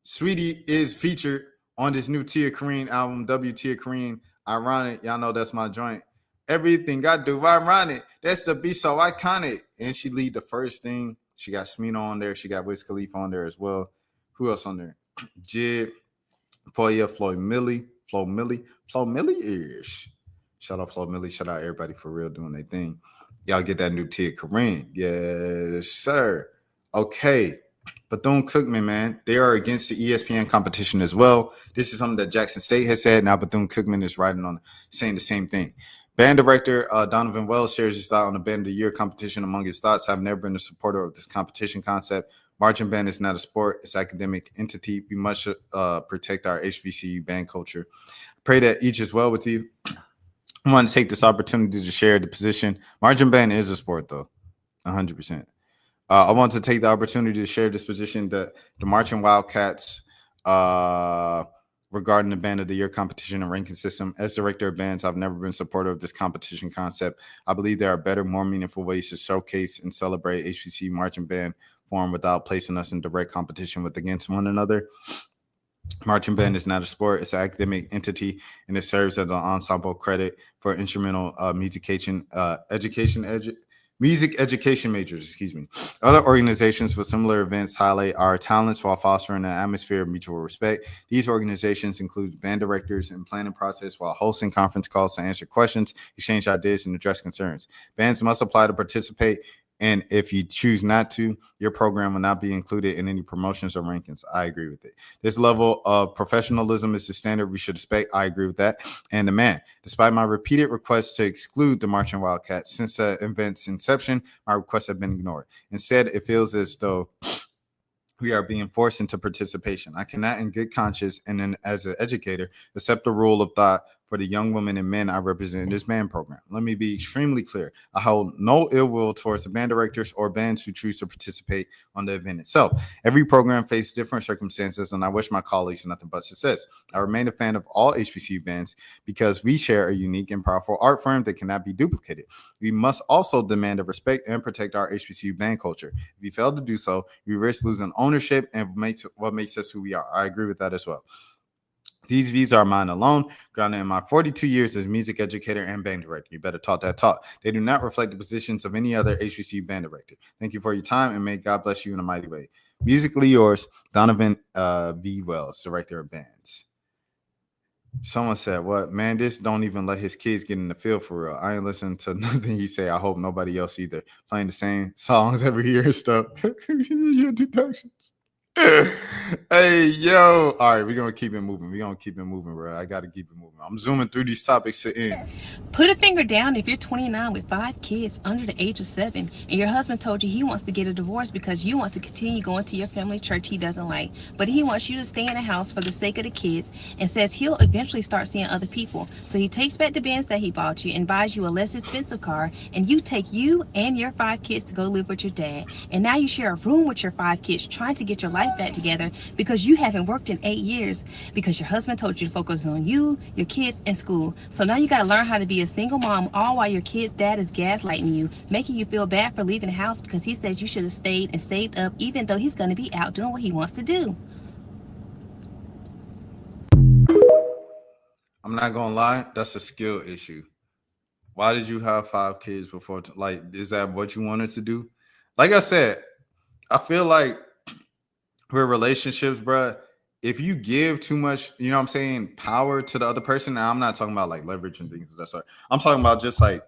Saweetie is featured on this new Tia Kareen album, W. Tia Kareen. Ironic. Y'all know that's my joint. Everything I do, ironic. That's the beat so iconic. And she lead the first thing. She got Smino on there. She got Wiz Khalifa on there as well. Who else on there? Jid, Poya, Flo Millie-ish. Shout out Flo Millie. Shout out everybody for real doing their thing. Y'all get that new Tia Kareen. Yes, sir. Okay. Bethune-Cookman, man, they are against the ESPN competition as well. This is something that Jackson State has said. Now Bethune-Cookman is writing on saying the same thing. Band director Donovan Wells shares his thought on the Band of the Year competition. Among his thoughts, I've never been a supporter of this competition concept. Marching band is not a sport. It's an academic entity. We must protect our HBCU band culture. Pray that each is well with you. I want to take this opportunity to share the position. Marching band is a sport, though. 100%. I want to take the opportunity to share this position that the Marching Wildcats regarding the Band of the Year competition and ranking system. As director of bands, I've never been supportive of this competition concept. I believe there are better, more meaningful ways to showcase and celebrate HBC marching band form without placing us in direct competition with against one another. Marching band is not a sport, it's an academic entity, and it serves as an ensemble credit for instrumental music education majors, Other organizations with similar events highlight our talents while fostering an atmosphere of mutual respect. These organizations include band directors and planning process while hosting conference calls to answer questions, exchange ideas, and address concerns. Bands must apply to participate, and if you choose not to, your program will not be included in any promotions or rankings. I agree with it. This level of professionalism is the standard we should expect. I agree with that. And despite my repeated requests to exclude the Marching Wildcats since the event's inception, my requests have been ignored. Instead, it feels as though we are being forced into participation. I cannot, in good conscience and then as an educator, accept the rule of thought for the young women and men I represent in this band program. Let me be extremely clear. I hold no ill will towards the band directors or bands who choose to participate on the event itself. Every program faces different circumstances, and I wish my colleagues nothing but success. I remain a fan of all HBCU bands because we share a unique and powerful art form that cannot be duplicated. We must also demand of respect and protect our HBCU band culture. If we fail to do so, we risk losing ownership and what makes us who we are. I agree with that as well. These views are mine alone, grounded in my 42 years as music educator and band director. You better talk that talk. They do not reflect the positions of any other HBCU band director. Thank you for your time, and may God bless you in a mighty way. Musically yours, Donovan V. Wells, director of bands. Someone said, what? Man, this don't even let his kids get in the field for real. I ain't listening to nothing he say. I hope nobody else either. Playing the same songs every year and stuff. Your deductions. Hey, yo. All right, we're going to keep it moving. Bro. I got to keep it moving. I'm zooming through these topics to end. Put a finger down if you're 29 with 5 kids under the age of 7 and your husband told you he wants to get a divorce because you want to continue going to your family church he doesn't like, but he wants you to stay in the house for the sake of the kids and says he'll eventually start seeing other people. So he takes back the Benz that he bought you and buys you a less expensive car, and you take you and your 5 kids to go live with your dad. And now you share a room with your 5 kids trying to get your life back together because you haven't worked in 8 years because your husband told you to focus on you, your kids, and school. So now you got to learn how to be a single mom, all while your kid's dad is gaslighting you, making you feel bad for leaving the house because he says you should have stayed and saved up, even though he's going to be out doing what he wants to do. I'm not gonna lie, that's a skill issue. Why did you have 5 kids before? Like, is that what you wanted to do? Like I said, I feel like with relationships, bro, if you give too much, you know what I'm saying, power to the other person, and I'm not talking about like leverage and things of that sort. I'm talking about just like,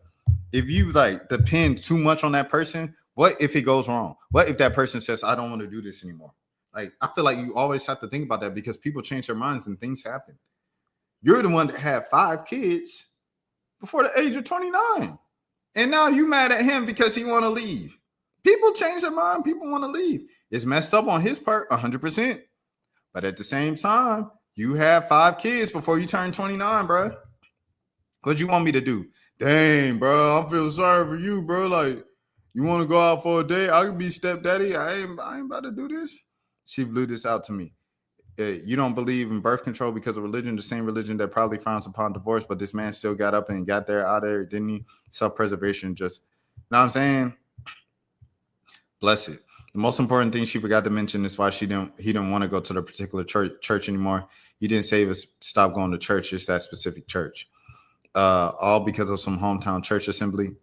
if you like depend too much on that person, what if it goes wrong? What if that person says, I don't want to do this anymore? Like, I feel like you always have to think about that because people change their minds and things happen. You're the one that had 5 kids before the age of 29. And now you mad at him because he want to leave. People change their mind. People want to leave. It's messed up on his part, 100%. But at the same time, you had 5 kids before you turned 29, bro. What you want me to do? Dang, bro, I feel sorry for you, bro. Like, you want to go out for a day? I could be stepdaddy. I ain't about to do this. She blew this out to me. You don't believe in birth control because of religion, the same religion that probably frowns upon divorce, but this man still got up and got there out there, didn't he? Self-preservation, just, you know what I'm saying? Bless it. The most important thing she forgot to mention is why he didn't want to go to the particular church anymore. He didn't say he was stop going to church, just that specific church. All because of some hometown church assembly.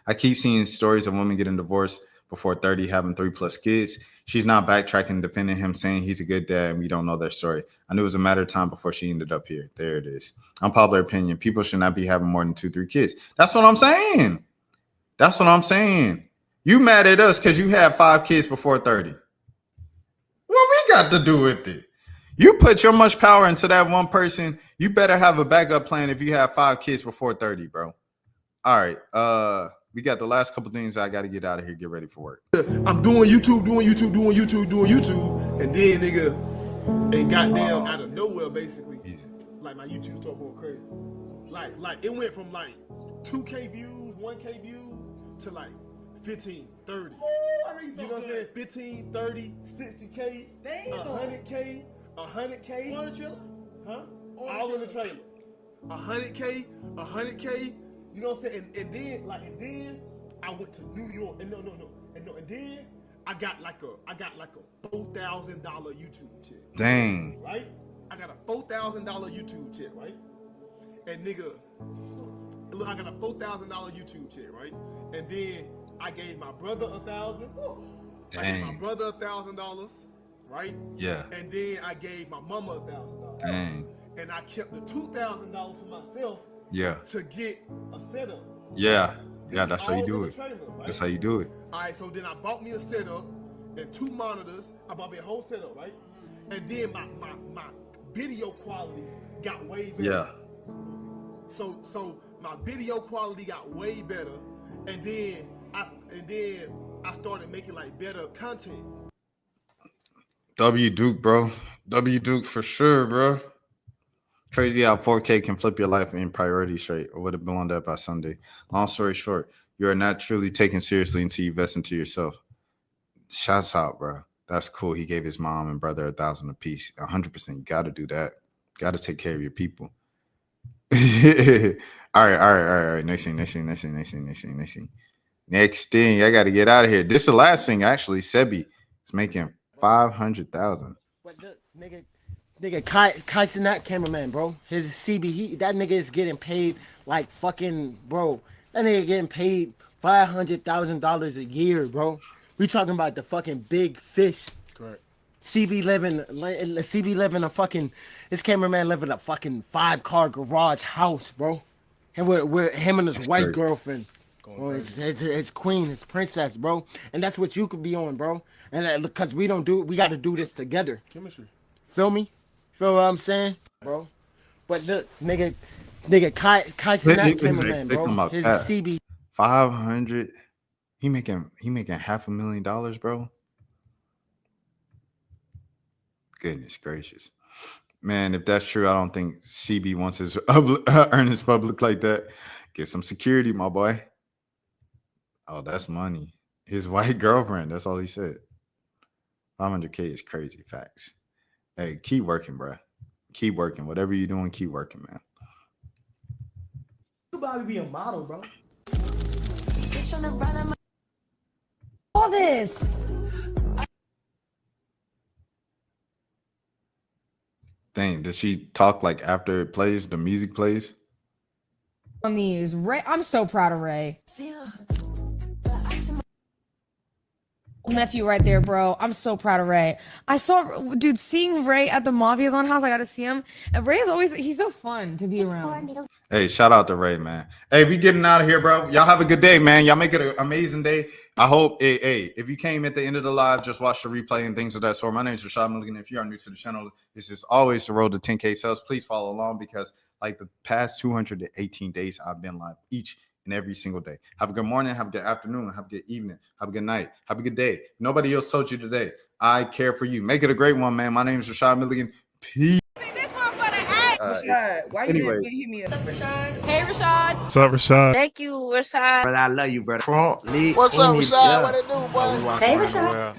I keep seeing stories of women getting divorced before 30, having 3+ kids. She's not backtracking, defending him, saying he's a good dad, and we don't know their story. I knew it was a matter of time before she ended up here. There it is. Unpopular opinion. People should not be having more than 2-3 kids. That's what I'm saying. That's what I'm saying. You mad at us because you had 5 kids before 30. What we got to do with it? You put your much power into that one person. You better have a backup plan if you have 5 kids before 30, bro. All right. We got the last couple things I got to get out of here, get ready for work. I'm doing YouTube, and then nigga, and goddamn out of nowhere, basically, like my YouTube started going crazy. Like it went from like 2K views, 1K views, to like 15, 30. You know what I'm saying? 15, 30, 60K, 100K, 100K. On the trailer? Huh? All in the trailer. 100K, 100K. You know what I'm saying? And then I went to New York. And and then I got like a $4,000 YouTube check. Dang. Right? I got a $4,000 YouTube check, right? And nigga, look, I got a $4,000 YouTube check, right? And then I gave my brother $1,000. I gave my brother $1,000, right? Yeah. And then I gave my mama $1,000. Dang. And I kept the $2,000 for myself. Yeah. To get a setup. Yeah. Yeah, that's how you do it. Trailer, right? That's how you do it. All right, so then I bought me a setup and 2 monitors. I bought me a whole setup, right? And then my video quality got way better. Yeah. So my video quality got way better, and then I started making like better content. W Duke, bro. W Duke for sure, bro. Crazy how 4K can flip your life in priority straight. I would have been on that by Sunday. Long story short, you are not truly taken seriously until you invest into yourself. Shouts out, bro. That's cool. He gave his mom and brother $1,000 apiece. 100%. You got to do that. Got to take care of your people. All right. Next thing. Next thing. I got to get out of here. This is the last thing, actually. Sebi is making $500,000. But look, nigga, Kai Sinat cameraman, bro. His CB, that nigga is getting paid like fucking, bro. That nigga getting paid $500,000 a year, bro. We talking about the fucking big fish. Correct. CB living a fucking, this cameraman living a fucking 5-car garage house, bro. And with him and his white girlfriend. Bro, it's queen, his princess, bro. And that's what you could be on, bro. And because we got to do this together. Chemistry. Feel me? Feel what I'm saying, bro? But look, nigga, Kai Sinat cameraman, bro. His CB. 500. He making $500,000, bro. Goodness gracious, man! If that's true, I don't think CB wants his earnings public like that. Get some security, my boy. Oh, that's money. His white girlfriend. That's all he said. 500K is crazy. Facts. Hey, keep working, bro. Keep working. Whatever you're doing, keep working, man. You probably be a model, bro. All this. Dang, does she talk like after it plays, the music plays? On these, Ray, I'm so proud of Ray. Nephew right there, bro. I'm so proud of Ray. I saw, dude, seeing Ray at the Mafia's house, I got to see him. And Ray is always, he's so fun to be around. Hey, shout out to Ray, man. Hey, we getting out of here, bro. Y'all have a good day, man. Y'all make it an amazing day. I hope, hey, if you came at the end of the live, just watch the replay and things of that sort. My name is Rashad Milligan. If you are new to the channel, this is always the road to 10K sales. Please follow along because like the past 218 days, I've been live each and every single day. Have a good morning, have a good afternoon, have a good evening, have a good night, have a good day. Nobody else told you today. I care for you. Make it a great one, man. My name is Rashad Milligan. Peace. Rashad, why you didn't hit me up? What's up, Rashad? Hey, Rashad. What's up, Rashad? Thank you, Rashad. Brother, I love you, brother. What's up, Rashad? What it do, boy? Hey, Rashad.